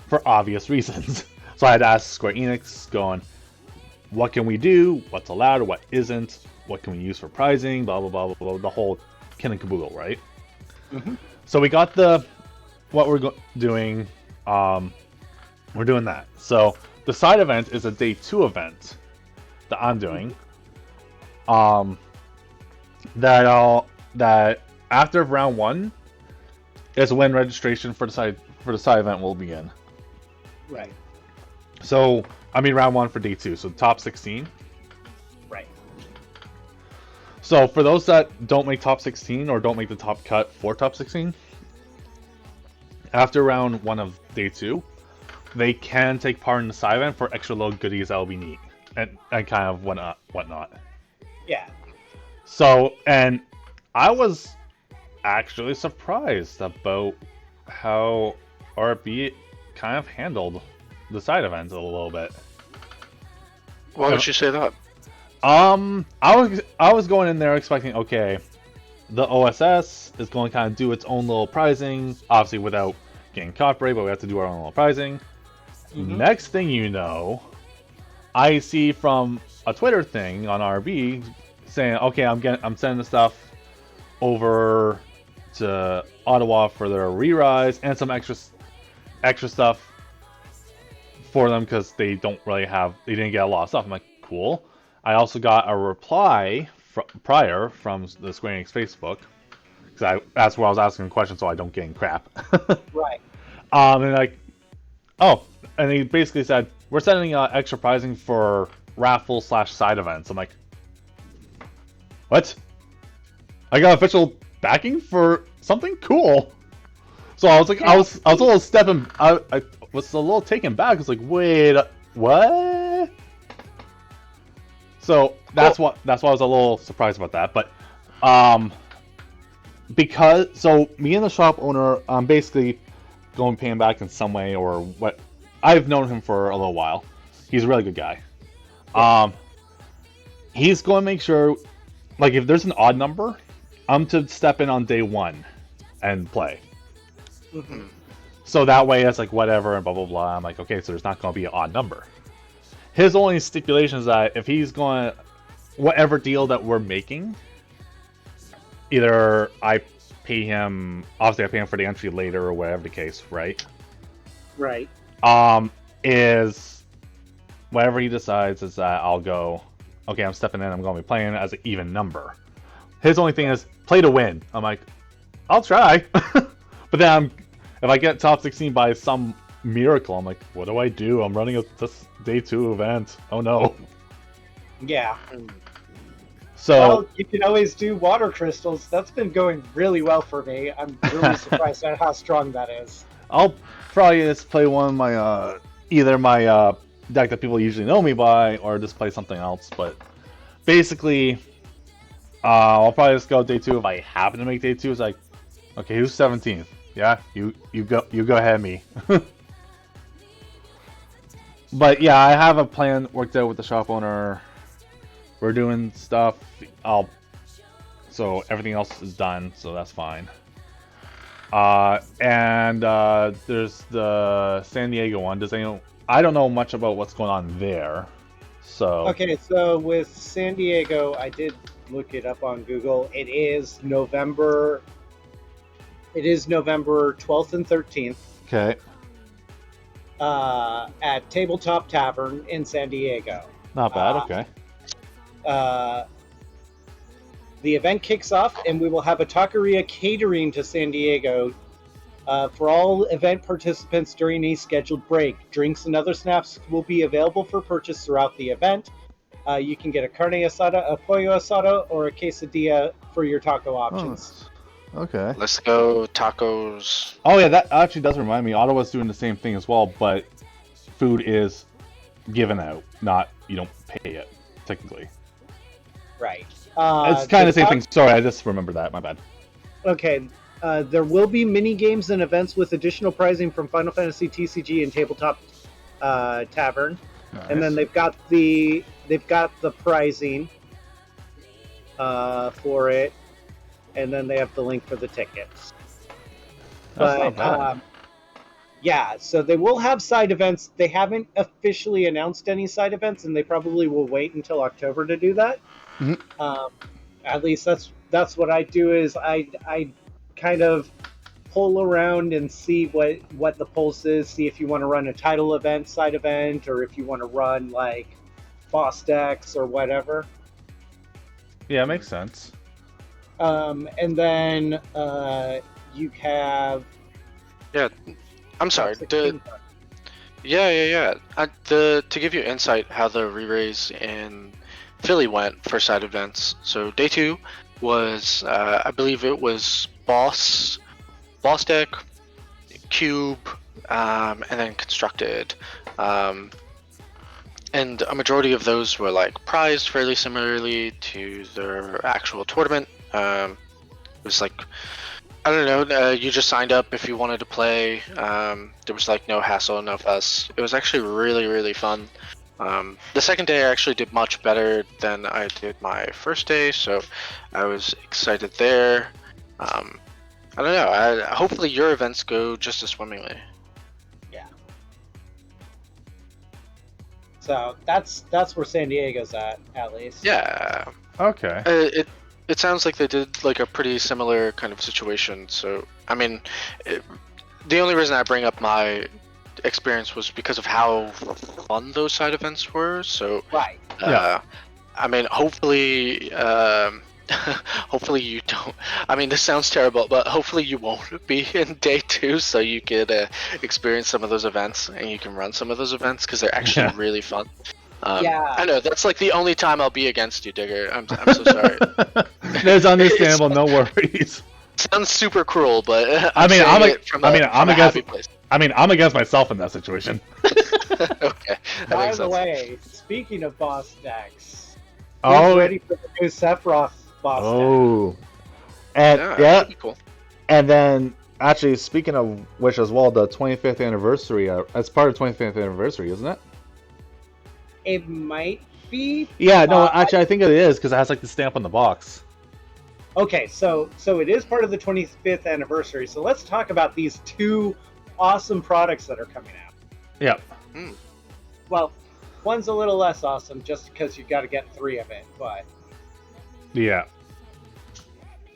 for obvious reasons. So I had to ask Square Enix, going, what can we do? What's allowed or what isn't? What can we use for pricing? Blah blah blah blah blah. The whole kin and caboodle, right? Mm-hmm. So we got what we're doing. We're doing that. So the side event is a day 2 event that I'm doing. That after round 1 is when registration for the side event will begin. Right. So I mean round 1 for day 2, so top 16. Right. So for those that don't make top 16 or don't make the top cut for top 16, after round 1 of day 2, they can take part in the side event for extra little goodies that will be neat and kind of whatnot. Yeah. So, and I was actually surprised about how RB kind of handled the side events a little bit. Why would you say that? I was going in there expecting, okay, the OSS is going to kind of do its own little pricing, obviously without getting copyright, but we have to do our own little pricing. Mm-hmm. Next thing you know, I see from a Twitter thing on RB saying, okay, I'm sending the stuff over to Ottawa for their re-rise and some extra stuff for them because they didn't get a lot of stuff. I'm like, cool. I also got a reply prior from the Square Enix Facebook because that's where I was asking questions so I don't get in crap. Right. And like, oh, and he basically said we're sending extra pricing for raffle / side events. I'm like, what? I got official backing for something cool. So I was like, I was a little I was a little taken back. I was like, wait, what? So that's why I was a little surprised about that. But so me and the shop owner, I'm basically going to pay him back in some way or what. I've known him for a little while. He's a really good guy. He's going to make sure, like, if there's an odd number, I'm to step in on day 1 and play. Mm-hmm. So that way it's like whatever and blah blah blah. I'm like, okay, so there's not going to be an odd number. His only stipulation is that if he's going, whatever deal that we're making, either I pay him, obviously I pay him for the entry later or whatever the case, right? Right. Is whatever he decides is that I'll go, okay, I'm stepping in, I'm going to be playing as an even number. His only thing is play to win. I'm like, I'll try. But then if I get top 16 by some miracle, I'm like, what do I do? I'm running this day 2 event. Oh no. Yeah. So well, you can always do water crystals. That's been going really well for me. I'm really surprised at how strong that is. I'll probably just play one of my either my deck that people usually know me by, or just play something else. But basically, I'll probably just go day 2 if I happen to make day 2. It's like, okay, who's 17th? Yeah, you go ahead of me. But yeah, I have a plan worked out with the shop owner. We're doing stuff. So everything else is done, so that's fine. And there's the San Diego one. I don't know much about what's going on there. So okay, so with San Diego, I did look it up on Google. It is November 12th and 13th. Okay. At Tabletop Tavern in San Diego. Not bad. Okay. the event kicks off, and we will have a taqueria catering to San Diego for all event participants during a scheduled break. Drinks and other snacks will be available for purchase throughout the event. You can get a carne asada, a pollo asada, or a quesadilla for your taco options. Okay. Let's go tacos. Oh yeah, that actually does remind me. Ottawa's doing the same thing as well, but food is given out, not you don't pay it technically. Right. It's kind of the same thing. Sorry, I just remember that. My bad. Okay. There will be mini games and events with additional pricing from Final Fantasy TCG and Tabletop Tavern, Nice. and then they've got the pricing for it, and then they have the link for the tickets. That's not bad. Yeah, so they will have side events. They haven't officially announced any side events, and they probably will wait until October to do that. Mhm. At least that's what I do. Is I kind of pull around and see what the pulse is. See if you want to run a title event, side event, or if you want to run like boss decks or whatever. Yeah, it makes sense. And then you have. Yeah, I'm sorry. Toxic Kingdom. Yeah. To give you insight how the re-raise in Philly went for side events. So day 2 was, I believe it was boss deck, cube, and then constructed. And a majority of those were like prized fairly similarly to their actual tournament. It was like, I don't know, you just signed up if you wanted to play. There was like no hassle, no fuss. It was actually really, really fun. The second day I actually did much better than I did my first day, so I was excited there. I don't know, hopefully your events go just as swimmingly. Yeah. So that's where San Diego's at least. Yeah. Okay. It sounds like they did like a pretty similar kind of situation. So I mean, the only reason I bring up my experience was because of how fun those side events were. So Right. Yeah. I mean, hopefully, hopefully you don't. I mean, this sounds terrible, but hopefully you won't be in day 2, so you could experience some of those events and you can run some of those events because they're actually Yeah. really fun. Yeah. I know that's like the only time I'll be against you, Digger. I'm so sorry. That's understandable. No worries. Sounds super cruel, but I'm saying it from a against. happy place. I'm against myself in that situation. Okay. That By makes the sense. way, speaking of boss decks, Oh, get ready for the new Sephiroth boss deck. Oh. And Yeah, yeah, that'd be cool. and then actually speaking of which as well, the 25th anniversary. It's part of 25th anniversary, isn't it? It might be. Yeah. No, actually, I think it is because it has like the stamp on the box. Okay, so it is part of the 25th anniversary. So let's talk about these 2 awesome products that are coming out. Yeah. Well, one's a little less awesome just because you've got to get 3 of it, but Yeah.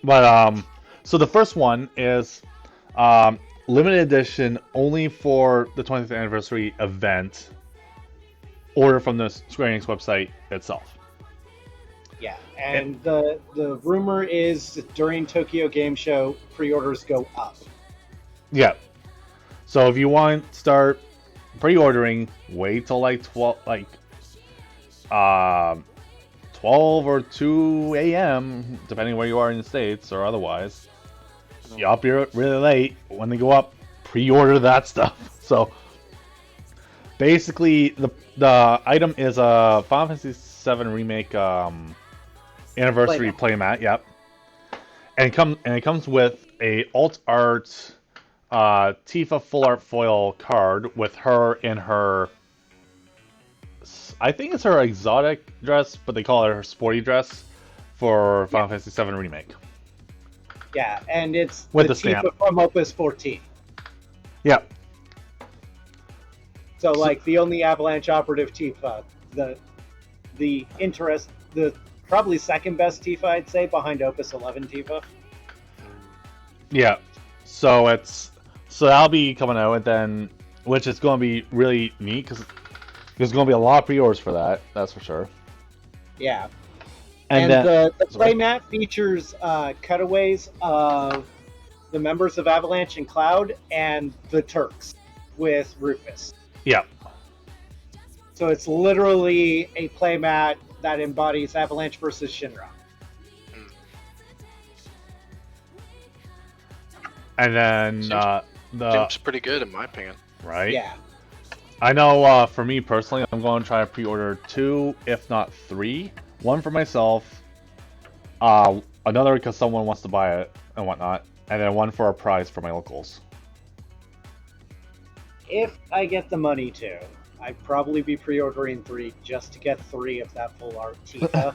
But so the first one is limited edition only for the 20th anniversary event. Order from the Square Enix website itself. yeah. And the rumor is during Tokyo Game Show, pre-orders go up. Yeah. So if you want to start pre-ordering, wait till like 12 or 2 a.m. depending where you are in the States or otherwise. You up here really late. When they go up, pre-order that stuff. So basically, the item is a Final Fantasy VII Remake anniversary playmat. Yep. And it comes with a alt art Tifa full art foil card with her in her. I think it's her exotic dress, but they call it her sporty dress for Final Fantasy VII Remake. Yeah, and it's With the Tifa stamp. from Opus 14. Yep. So like the only Avalanche operative Tifa, the probably second best Tifa I'd say behind Opus 11 Tifa. Yeah. So that'll be coming out, and then which is going to be really neat because there's going to be a lot of pre-orders for that. That's for sure. Yeah. And then the playmat features cutaways of the members of Avalanche and Cloud and the Turks with Rufus. yeah. So it's literally a playmat that embodies Avalanche versus Shinra. And then Seems pretty good in my opinion. right. Yeah. I know for me personally, I'm going to try to pre-order 2, if not 3. One for myself, another because someone wants to buy it and whatnot, and then one for a prize for my locals. If I get the money to, I'd probably be pre-ordering 3 just to get 3 of that full art Tifa.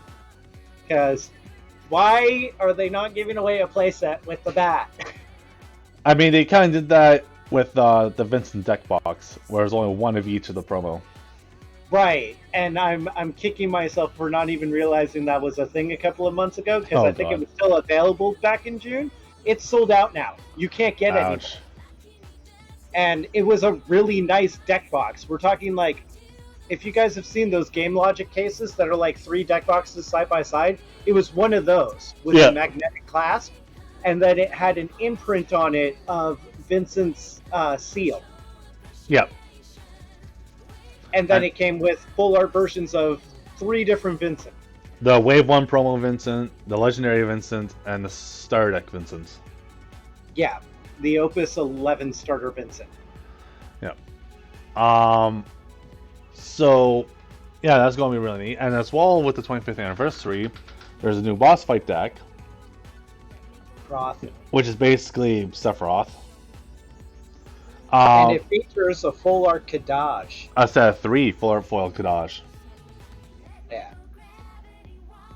Because why are they not giving away a playset with the bat? I mean, they kind of did that with the Vincent deck box, where there's only one of each of the promo. Right, and I'm kicking myself for not even realizing that was a thing a couple of months ago, because I think it was still available back in June. It's sold out now. You can't get it anymore. And it was a really nice deck box. We're talking like, if you guys have seen those Game Logic cases that are like 3 deck boxes side by side, it was one of those with a magnetic clasp, and then it had an imprint on it of Vincent's seal. Yep. And then it came with full art versions of 3 different Vincent. The Wave 1 promo Vincent, the Legendary Vincent, and the Star Deck Vincent. Yeah, the Opus 11 starter Vincent. Yep. So, yeah, that's going to be really neat. And as well, with the 25th anniversary, there's a new boss fight deck. Roth. Which is basically Sephiroth. And it features a full art Kadaj. A set of 3 full art foil Kadaj. Yeah.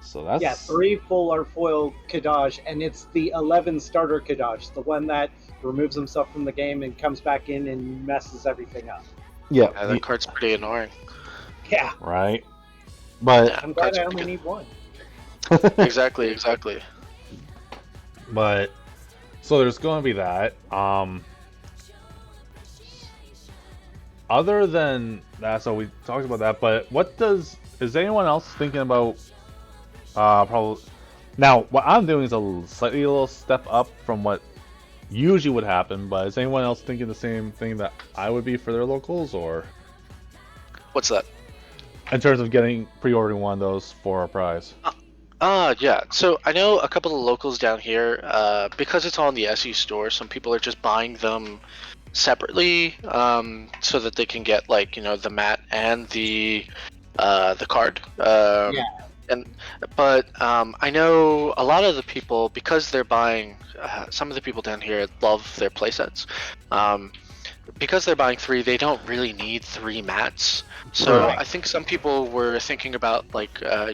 So that's... Yeah, 3 full art foil Kadaj, and it's the 11 starter Kadaj, the one that removes himself from the game and comes back in and messes everything up. Yeah, that card's pretty annoying. Yeah. Right. But I'm glad I only need 1. Exactly. But so there's going to be that. Other than that, so we talked about that. But is anyone else thinking about? Probably now. What I'm doing is a little step up from what usually would happen. But is anyone else thinking the same thing that I would be for their locals, or What's that? in terms of getting pre-ordering one of those for a prize? Yeah. So I know a couple of locals down here, because it's on the SE store, some people are just buying them separately, so that they can get the mat and the card. But I know a lot of the people, because they're buying, some of the people down here love their playsets. Because they're buying 3, they don't really need 3 mats. So Right. I think some people were thinking about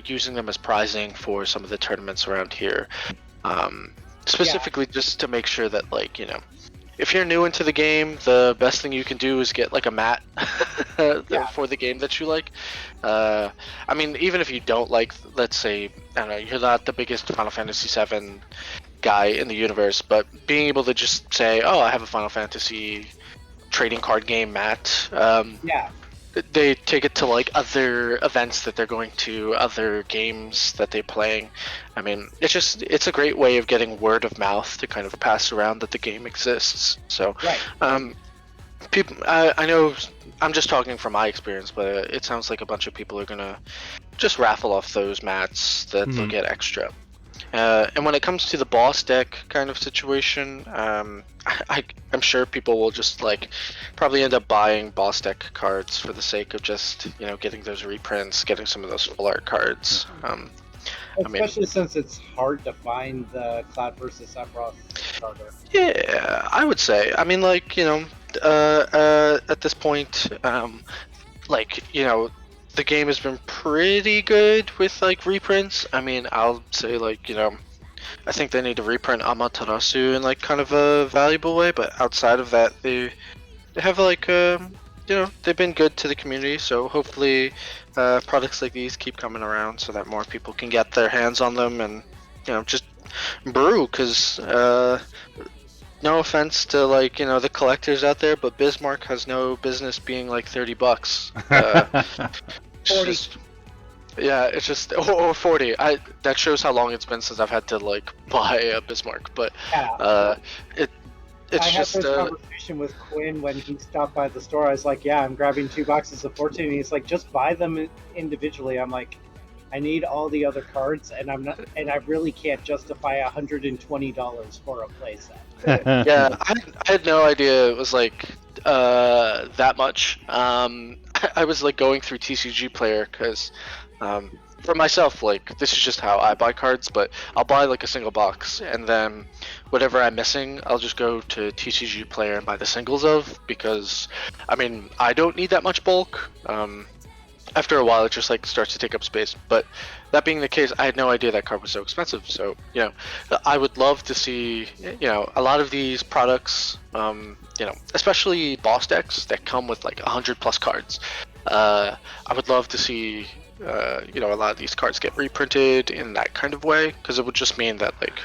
using them as prizing for some of the tournaments around here, specifically just to make sure that if you're new into the game, the best thing you can do is get a mat for the game that you like. I mean, even if you don't like, let's say, I don't know, you're not the biggest Final Fantasy VII guy in the universe, but being able to just say, oh, I have a Final Fantasy trading card game mat. They take it to other events that they're going to, other games that they're playing. I mean, it's a great way of getting word of mouth to kind of pass around that the game exists. So, people, I know I'm just talking from my experience, but it sounds like a bunch of people are gonna just raffle off those mats that they'll get extra. And when it comes to the boss deck kind of situation, I'm sure people will just probably end up buying boss deck cards for the sake of just getting those reprints, getting some of those full art cards. Especially since it's hard to find the Cloud versus Sephiroth starter. Yeah, I would say. I mean, at this point, the game has been pretty good with reprints. I mean, I'll say I think they need to reprint Amaterasu in kind of a valuable way, but outside of that, they have they've been good to the community. So hopefully, products like these keep coming around so that more people can get their hands on them and just brew. Because no offense to the collectors out there, but Bismarck has no business being $30. 40. Yeah, it's just or 40. That shows how long it's been since I've had to like buy a Bismarck. But Yeah. it I it's had just this conversation with Quinn when he stopped by the store. I was like, "Yeah, I'm grabbing 2 boxes of 14." And he's like, "Just buy them individually." I'm like, "I need all the other cards, and I really can't justify $120 for a playset." yeah. I had no idea it was like that much. I was like going through TCG Player because for myself, like this is just how I buy cards, but I'll buy like a single box and then whatever I'm missing, I'll just go to TCG Player and buy the singles of because I mean I don't need that much bulk. After a while, it just like starts to take up space. But that being the case, I had no idea that card was so expensive. So I would love to see a lot of these products, especially boss decks that come with like 100+ cards. I would love to see a lot of these cards get reprinted in that kind of way because it would just mean that like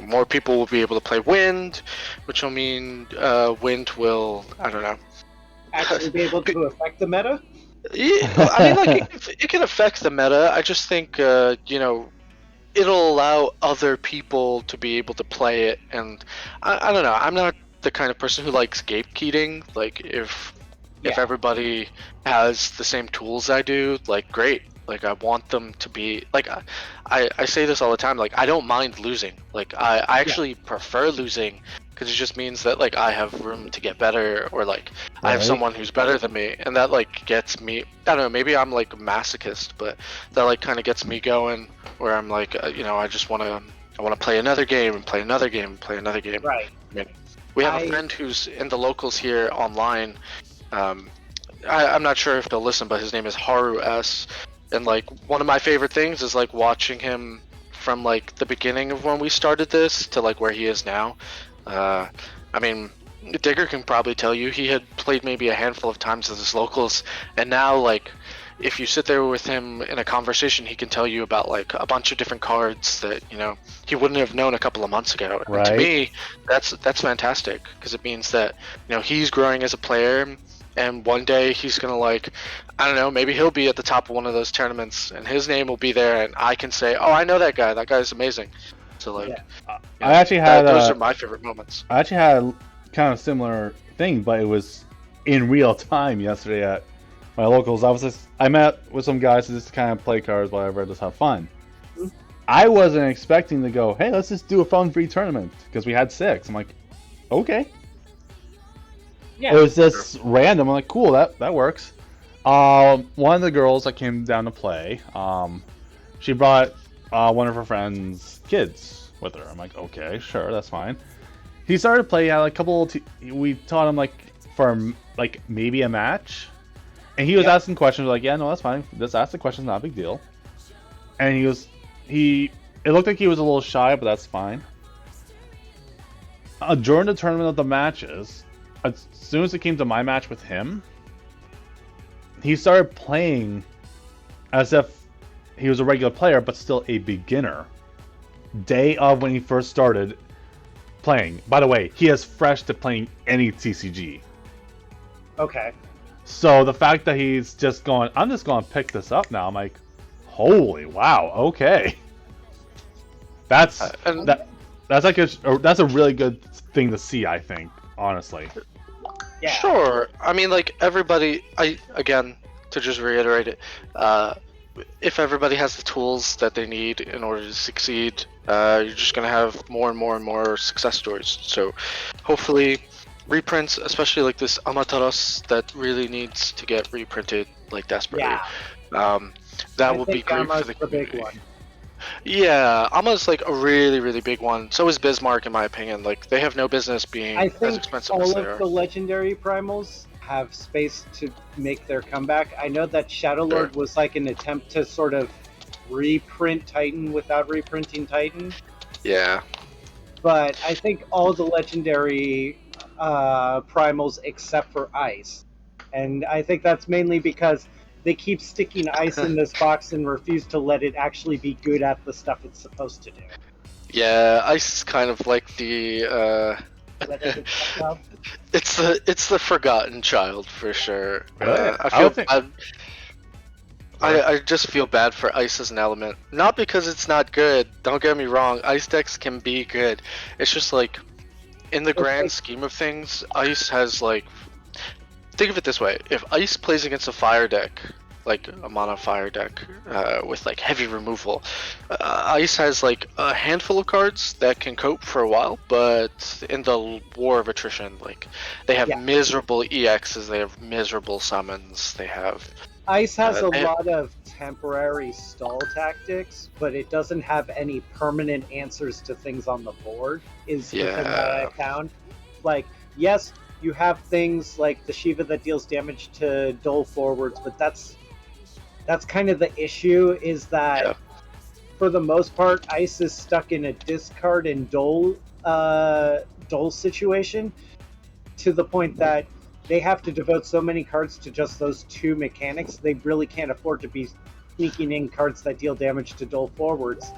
more people will be able to play Wind, which will mean Wind will I don't know Actually, be able to affect the meta. Yeah, I mean, like it can affect the meta. I just think it'll allow other people to be able to play it, and I don't know. I'm not the kind of person who likes gatekeeping. Like if everybody has the same tools I do, like great. Like I want them to be like I say this all the time. Like I don't mind losing. Like I actually prefer losing because it just means that like I have room to get better or like I have someone who's better than me and that like gets me. I don't know. Maybe I'm like a masochist, but that like kind of gets me going. Where I'm like I just want to play another game and play another game and play another game. Right. I mean, we have a friend who's in the locals here online. I'm not sure if they'll listen, but his name is Haru S. And like one of my favorite things is like watching him from like the beginning of when we started this to like where he is now. I mean, Digger can probably tell you he had played maybe a handful of times as his locals, and now like if you sit there with him in a conversation, he can tell you about like a bunch of different cards that he wouldn't have known a couple of months ago. Right. And to me, that's fantastic because it means that he's growing as a player. And one day he's gonna like, I don't know, maybe he'll be at the top of one of those tournaments, and his name will be there, and I can say, "Oh, I know that guy. That guy's amazing." So like, I actually had those are my favorite moments. I actually had a kind of similar thing, but it was in real time yesterday at my locals. I met with some guys to just kind of play cards, whatever, just have fun. Mm-hmm. I wasn't expecting to go, hey, let's just do a fun free tournament because we had 6. I'm like, okay. Yeah. It was just random. I'm like, cool, that works. One of the girls that came down to play, she brought one of her friends' kids with her. I'm like, okay, sure, that's fine. He started playing. Had like a couple. We taught him like for like maybe a match, and he was asking questions. Like, yeah, no, that's fine. Just ask the questions, not a big deal. And it looked like he was a little shy, but that's fine. During the tournament of the matches, as soon as it came to my match with him, he started playing as if he was a regular player, but still a beginner. Day of when he first started playing. By the way, he is fresh to playing any TCG. Okay. So the fact that he's just going, I'm just going to pick this up now. I'm like, holy wow, okay. That's a really good thing to see, I think, honestly. Yeah. Sure. I mean, like everybody. Again, to just reiterate it, if everybody has the tools that they need in order to succeed, you're just gonna have more and more and more success stories. So, hopefully, reprints, especially like this Amataros, that really needs to get reprinted like desperately. Yeah. That would be great Gamma's for the community. big one. Yeah, Ama's like a really, really big one. So is Bismarck, in my opinion. Like they have no business being I as think expensive as all they of are. the legendary primals have space to make their comeback. I know that Shadow Lord was like an attempt to sort of reprint Titan without reprinting Titan. Yeah. But I think all the legendary primals except for Ice. And I think that's mainly because they keep sticking Ice in this box and refuse to let it actually be good at the stuff it's supposed to do. Yeah, Ice is kind of like the it's the forgotten child for sure. Really? I feel bad. I just feel bad for Ice as an element. Not because it's not good. Don't get me wrong. Ice decks can be good. It's just like, in the grand scheme of things, Ice has like. Think of it this way: if Ice plays against a fire deck, like a mono fire deck with like heavy removal, Ice has like a handful of cards that can cope for a while, but in the war of attrition, like they have miserable EXs, they have miserable summons, they have. Ice has a lot of temporary stall tactics, but it doesn't have any permanent answers to things on the board, is the thing that I found. Like, yes, you have things like the Shiva that deals damage to Dole forwards, but that's kind of the issue, is that for the most part, Ice is stuck in a discard and Dole situation, to the point that they have to devote so many cards to just those two mechanics, they really can't afford to be sneaking in cards that deal damage to Dole forwards.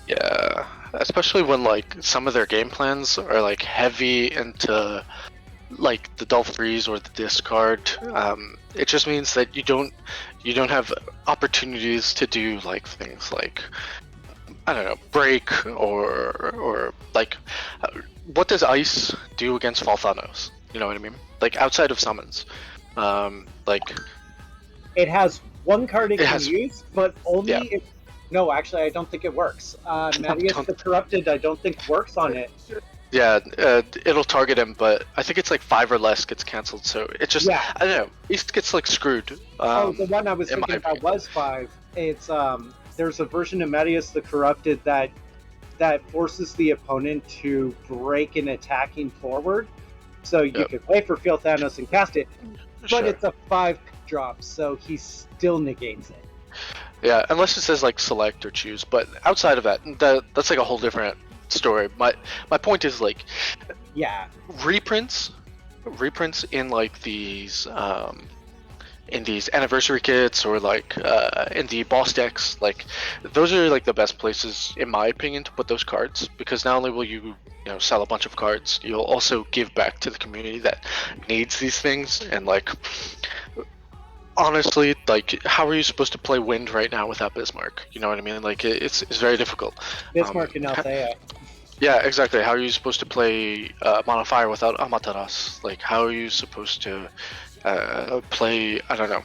Yeah, especially when like some of their game plans are like heavy into like the Dole freeze or the discard. It just means that you don't have opportunities to do like things like, I don't know, break or like, what does Ice do against Fall Thanos? You know what I mean? Like outside of summons, like it has one card it can use, but only if. No, actually, I don't think it works. Marius the Corrupted, I don't think works on it. Yeah, it'll target him, but I think it's like 5 or less gets cancelled. So it just, I don't know, he gets like screwed. The one I was thinking about was 5. It's there's a version of Marius the Corrupted that forces the opponent to break an attacking forward. So you could play for Feel Thanos and cast it, but it's a 5 drop, so he still negates it. Yeah, unless it says like select or choose, but outside of that, that's like a whole different story. My point is like, reprints in like these anniversary kits or like in the boss decks, like those are like the best places in my opinion to put those cards, because not only will you sell a bunch of cards, you'll also give back to the community that needs these things. And like, honestly, like, how are you supposed to play Wind right now without Bismarck? You know what I mean? Like, it's very difficult. Bismarck and Althea. Yeah, exactly. How are you supposed to play Mono Fire without Amaterasu? Like, how are you supposed to play, I don't know.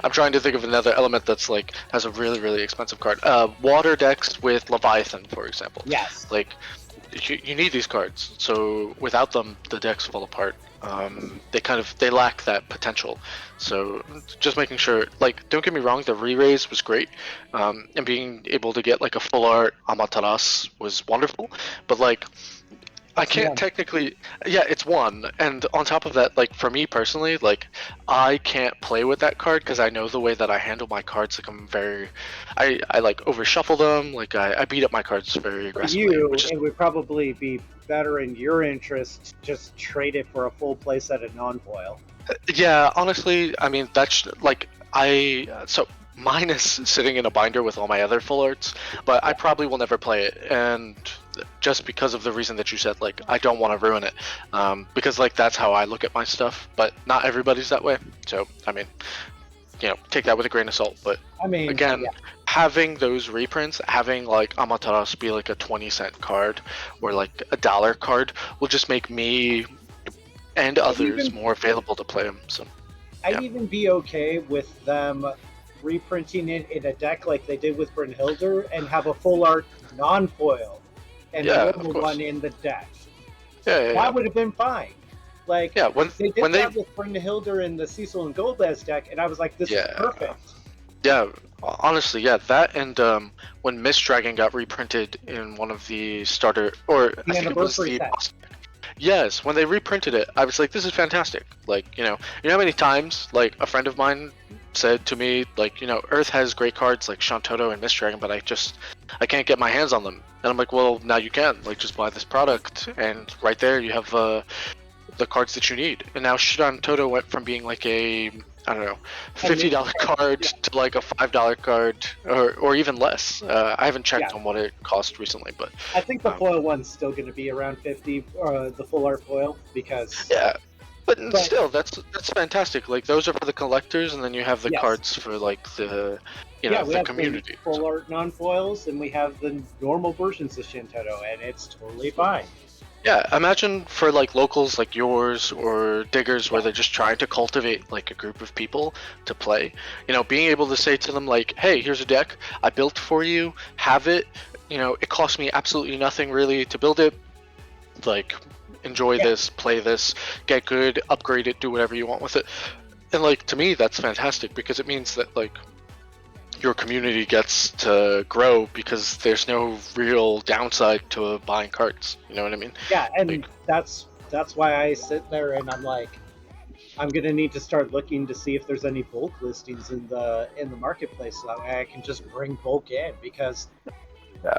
I'm trying to think of another element that's like has a really, really expensive card. Water decks with Leviathan, for example. Yes. Like, you need these cards. So without them, the decks fall apart. They lack that potential. So just making sure, like, don't get me wrong, the re-raise was great, and being able to get like a full art Amaterasu was wonderful. But like, I can't technically, it's one, and on top of that, like for me personally, like I can't play with that card because I know the way that I handle my cards. Like I like over shuffle them. Like I beat up my cards very aggressively. It would probably be better in your interest to just trade it for a full playset of non-foil. Yeah, honestly, I mean that's like so mine is sitting in a binder with all my other full arts, but I probably will never play it, and just because of the reason that you said, like I don't want to ruin it, because like that's how I look at my stuff, but not everybody's that way. So I mean, take that with a grain of salt. But I mean, again, having those reprints, having like Amaterasu be like a 20-cent card or like a $1 card will just make me and others more available to play them. So I'd even be okay with them reprinting it in a deck like they did with Brynhildr and have a full art non-foil and a little one in the deck. That would have been fine. Like, when they did that with Brynhildr in the Cecil and Golbez deck, and I was like, this is perfect. Yeah, honestly, that and when Mist Dragon got reprinted in one of the starter, or the anniversary set. Yes, when they reprinted it, I was like, this is fantastic. Like, you know how many times, like, a friend of mine said to me, like, Earth has great cards like Shantoto and Mist Dragon, but I can't get my hands on them. And I'm like, well, now you can. Like, just buy this product, and right there you have the cards that you need. And now Shantoto went from being like a, I don't know, $50 card to like a $5 card, or even less. I haven't checked on what it cost recently, but I think the foil one's still going to be around 50, the full art foil, because But still, that's fantastic. Like those are for the collectors, and then you have the Yes. cards for like the We the have community. the full art non-foils, and we have the normal versions of Shantato, and it's totally fine. Yeah, imagine for like locals like yours or diggers where they're just trying to cultivate like a group of people to play. Being able to say to them like, "Hey, here's a deck I built for you. Have it. It cost me absolutely nothing really to build it. Like, enjoy this, play this, get good, upgrade it, do whatever you want with it." And like to me, that's fantastic because it means that like your community gets to grow because there's no real downside to buying cards. You know what I mean? Yeah, and Like- that's why I sit there and I'm like, I'm gonna need to start looking to see if there's any bulk listings in the marketplace, so that way I can just bring bulk in. Because,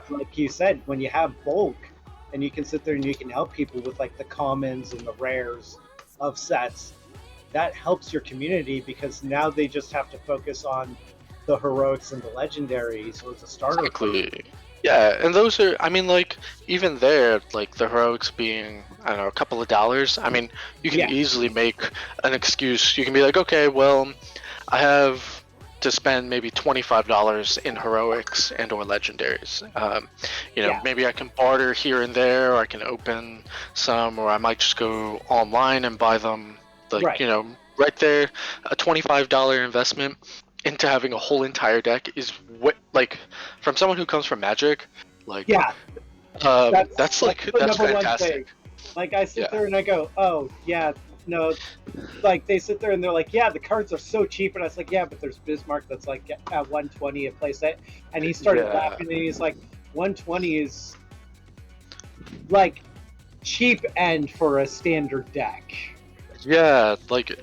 like you said, when you have bulk, and you can sit there and you can help people with like the commons and the rares of sets, that helps your community because now they just have to focus on the heroics and the legendaries or the starter. Exactly. Yeah, and those are, I mean, like, even there, like, the heroics being, I don't know, a couple of dollars, I mean, you can easily make an excuse. You can be like, okay, well, I have to spend maybe $25 in heroics and or legendaries. Maybe I can barter here and there, or I can open some, or I might just go online and buy them, like, right there, a $25 investment into having a whole entire deck is what, like, from someone who comes from Magic, like, that's fantastic. Like, I sit there and I go, oh yeah, no, like they sit there and they're like, yeah, the cards are so cheap, and I was like, yeah, but there's Bismarck that's like at 120 a playset, and he started laughing and he's like, 120 is like cheap end for a standard deck. Yeah, like,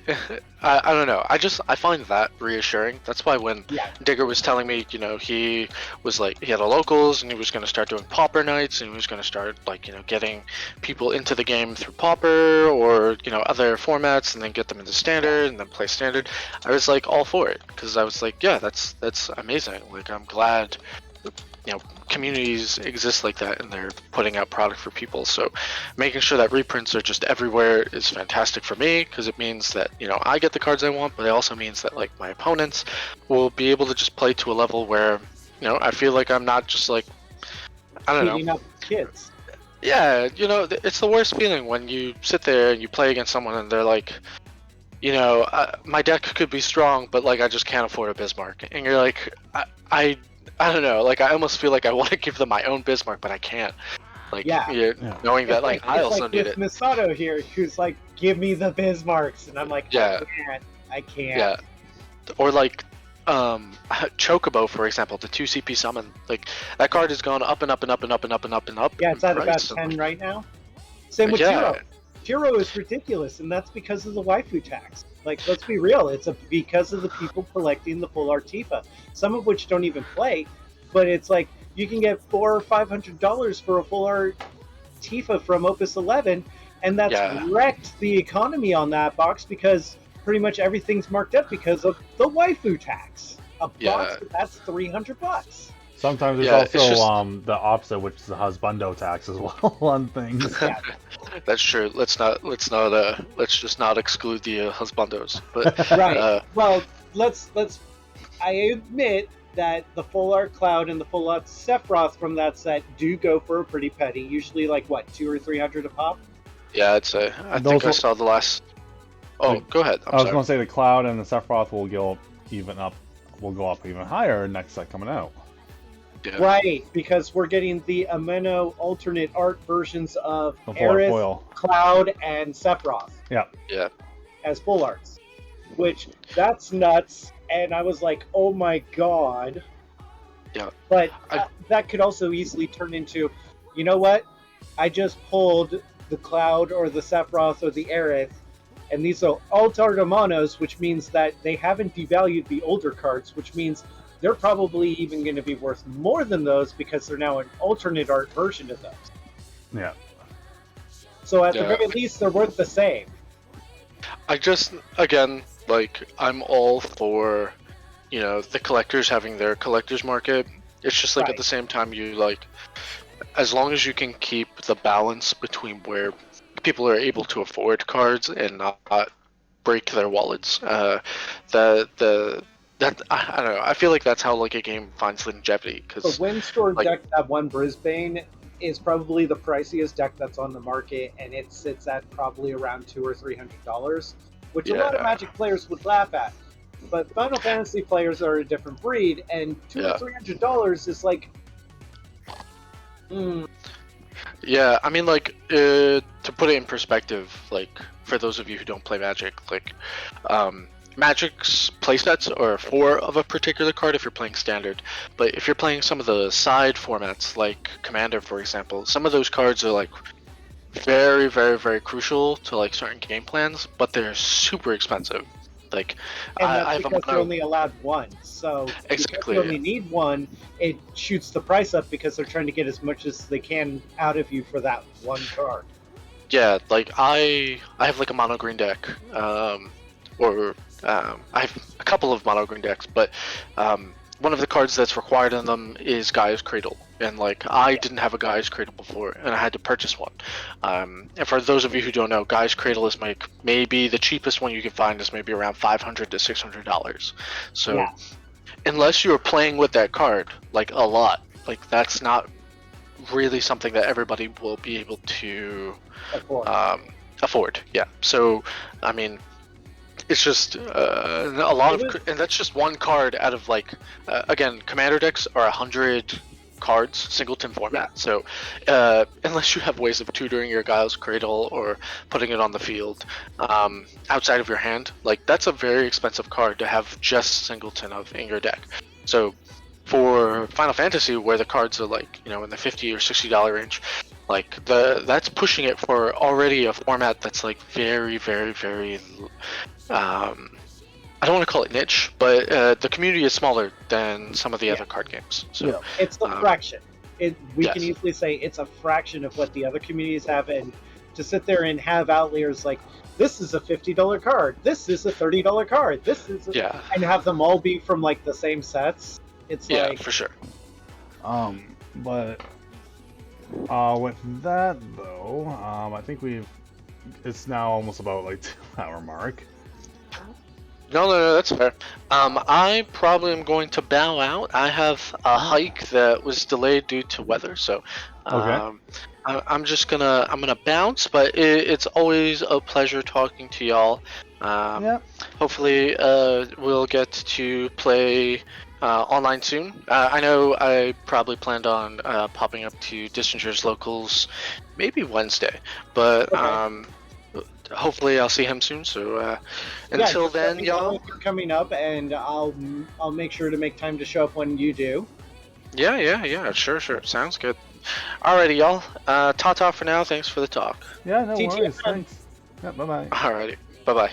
I don't know. I find that reassuring. That's why when Digger was telling me, he was like, he had a locals and he was going to start doing Pauper nights and he was going to start, like, getting people into the game through Pauper or, other formats and then get them into Standard and then play Standard. I was, like, all for it because I was like, yeah, that's amazing. Like, I'm glad, communities exist like that and they're putting out product for people. So making sure that reprints are just everywhere is fantastic for me because it means that I get the cards I want, but it also means that like my opponents will be able to just play to a level where I feel like I'm not just like, I don't Beating know, up kids. Yeah, it's the worst feeling when you sit there and you play against someone and they're like, my deck could be strong, but like I just can't afford a Bismarck, and you're like, I don't know, like I almost feel like I want to give them my own Bismarck, but I can't. Like, knowing that like I also need it. Misato here, who's like, give me the Bismarcks, and I'm like, I can't. Yeah, or like, Chocobo, for example, the 2 CP summon, like that card has gone up and up and up and up and up and up and up. Yeah, it's at about 10 right now. Same with Tiro. Tiro is ridiculous, and that's because of the waifu tax. Like, let's be real, it's because of the people collecting the full art Tifa, some of which don't even play, but it's like you can get $400 or $500 for a full art Tifa from Opus 11, and that's wrecked the economy on that box because pretty much everything's marked up because of the waifu tax. A box that's $300. Sometimes there's also the opposite, which is the husbando tax as well on things. That's true. Let's just not exclude the husbandos. But right. Well, let's. I admit that the full art Cloud and the full art Sephiroth from that set do go for a pretty penny. Usually, like what, $200 or $300 a pop? Yeah, I'd say. I think I saw the last. Oh, go ahead. I was going to say the Cloud and the Sephiroth will go up even higher next set coming out. Yeah. Right, because we're getting the Ameno alternate art versions of Aerith, Cloud, and Sephiroth. Yeah. As full arts. Which, that's nuts. And I was like, oh my god. Yeah. But that could also easily turn into, you know what? I just pulled the Cloud or the Sephiroth or the Aerith, and these are alt-art Amanos, which means that they haven't devalued the older cards, which means they're probably even going to be worth more than those because they're now an alternate art version of those. Yeah. So at the very least, they're worth the same. I just, again, like, I'm all for, the collectors having their collector's market. It's just like at the same time, you like, as long as you can keep the balance between where people are able to afford cards and not break their wallets. That I don't know. I feel like that's how like a game finds longevity. The Because Windstorm like, deck that won Brisbane is probably the priciest deck that's on the market, and it sits at probably around $200 or $300, which a lot of Yeah. Magic players would laugh at. But Final Fantasy players are a different breed, and $200 or $300 is like, yeah, I mean, like, to put it in perspective, like, for those of you who don't play Magic, like, Magic's playsets are 4 of a particular card if you're playing Standard, but if you're playing some of the side formats, like Commander, for example, some of those cards are, like, very, very, very crucial to, like, certain game plans, but they're super expensive. Like, and I that's have a because you're mono... only allowed one. So Exactly, because you only need one, it shoots the price up because they're trying to get as much as they can out of you for that one card. Yeah, like I have like a mono green deck, I have a couple of mono green decks, but one of the cards that's required in them is Gaia's Cradle, and like I didn't have a Gaia's Cradle before, and I had to purchase one. And for those of you who don't know, Gaia's Cradle is like maybe the cheapest one you can find is maybe around $500 to $600. So Yeah. unless you're playing with that card like a lot, like that's not really something that everybody will be able to afford. Yeah. So I mean, it's just a lot of, and that's just one card out of like, again, Commander decks are 100 cards, singleton format. So unless you have ways of tutoring your Gaia's Cradle or putting it on the field outside of your hand, like that's a very expensive card to have just singleton of in your deck. So for Final Fantasy, where the cards are like, you know, in the $50 or $60 range, like that's pushing it for already a format that's like very, very, very I don't want to call it niche, but the community is smaller than some of the other card games. So it's a fraction. We yes. can easily say it's a fraction of what the other communities have, and to sit there and have outliers like, this is a $50 card, this is a $30 card, this is and have them all be from like the same sets. It's like, for sure. But with that though, I think it's now almost about like 2-hour mark. No, that's fair. I probably am going to bow out. I have a hike that was delayed due to weather, so Okay. I'm gonna bounce. But it's always a pleasure talking to y'all. Hopefully, we'll get to play online soon. I know I probably planned on popping up to Distinger's locals maybe Wednesday, but hopefully I'll see him soon. So until then, y'all, coming up, and I'll make sure to make time to show up when you do. Yeah, sure, sounds good. Alrighty, y'all, ta for now. Thanks for the talk. Yeah, no TTFN. worries. Thanks. Yeah, bye bye. Alrighty, bye.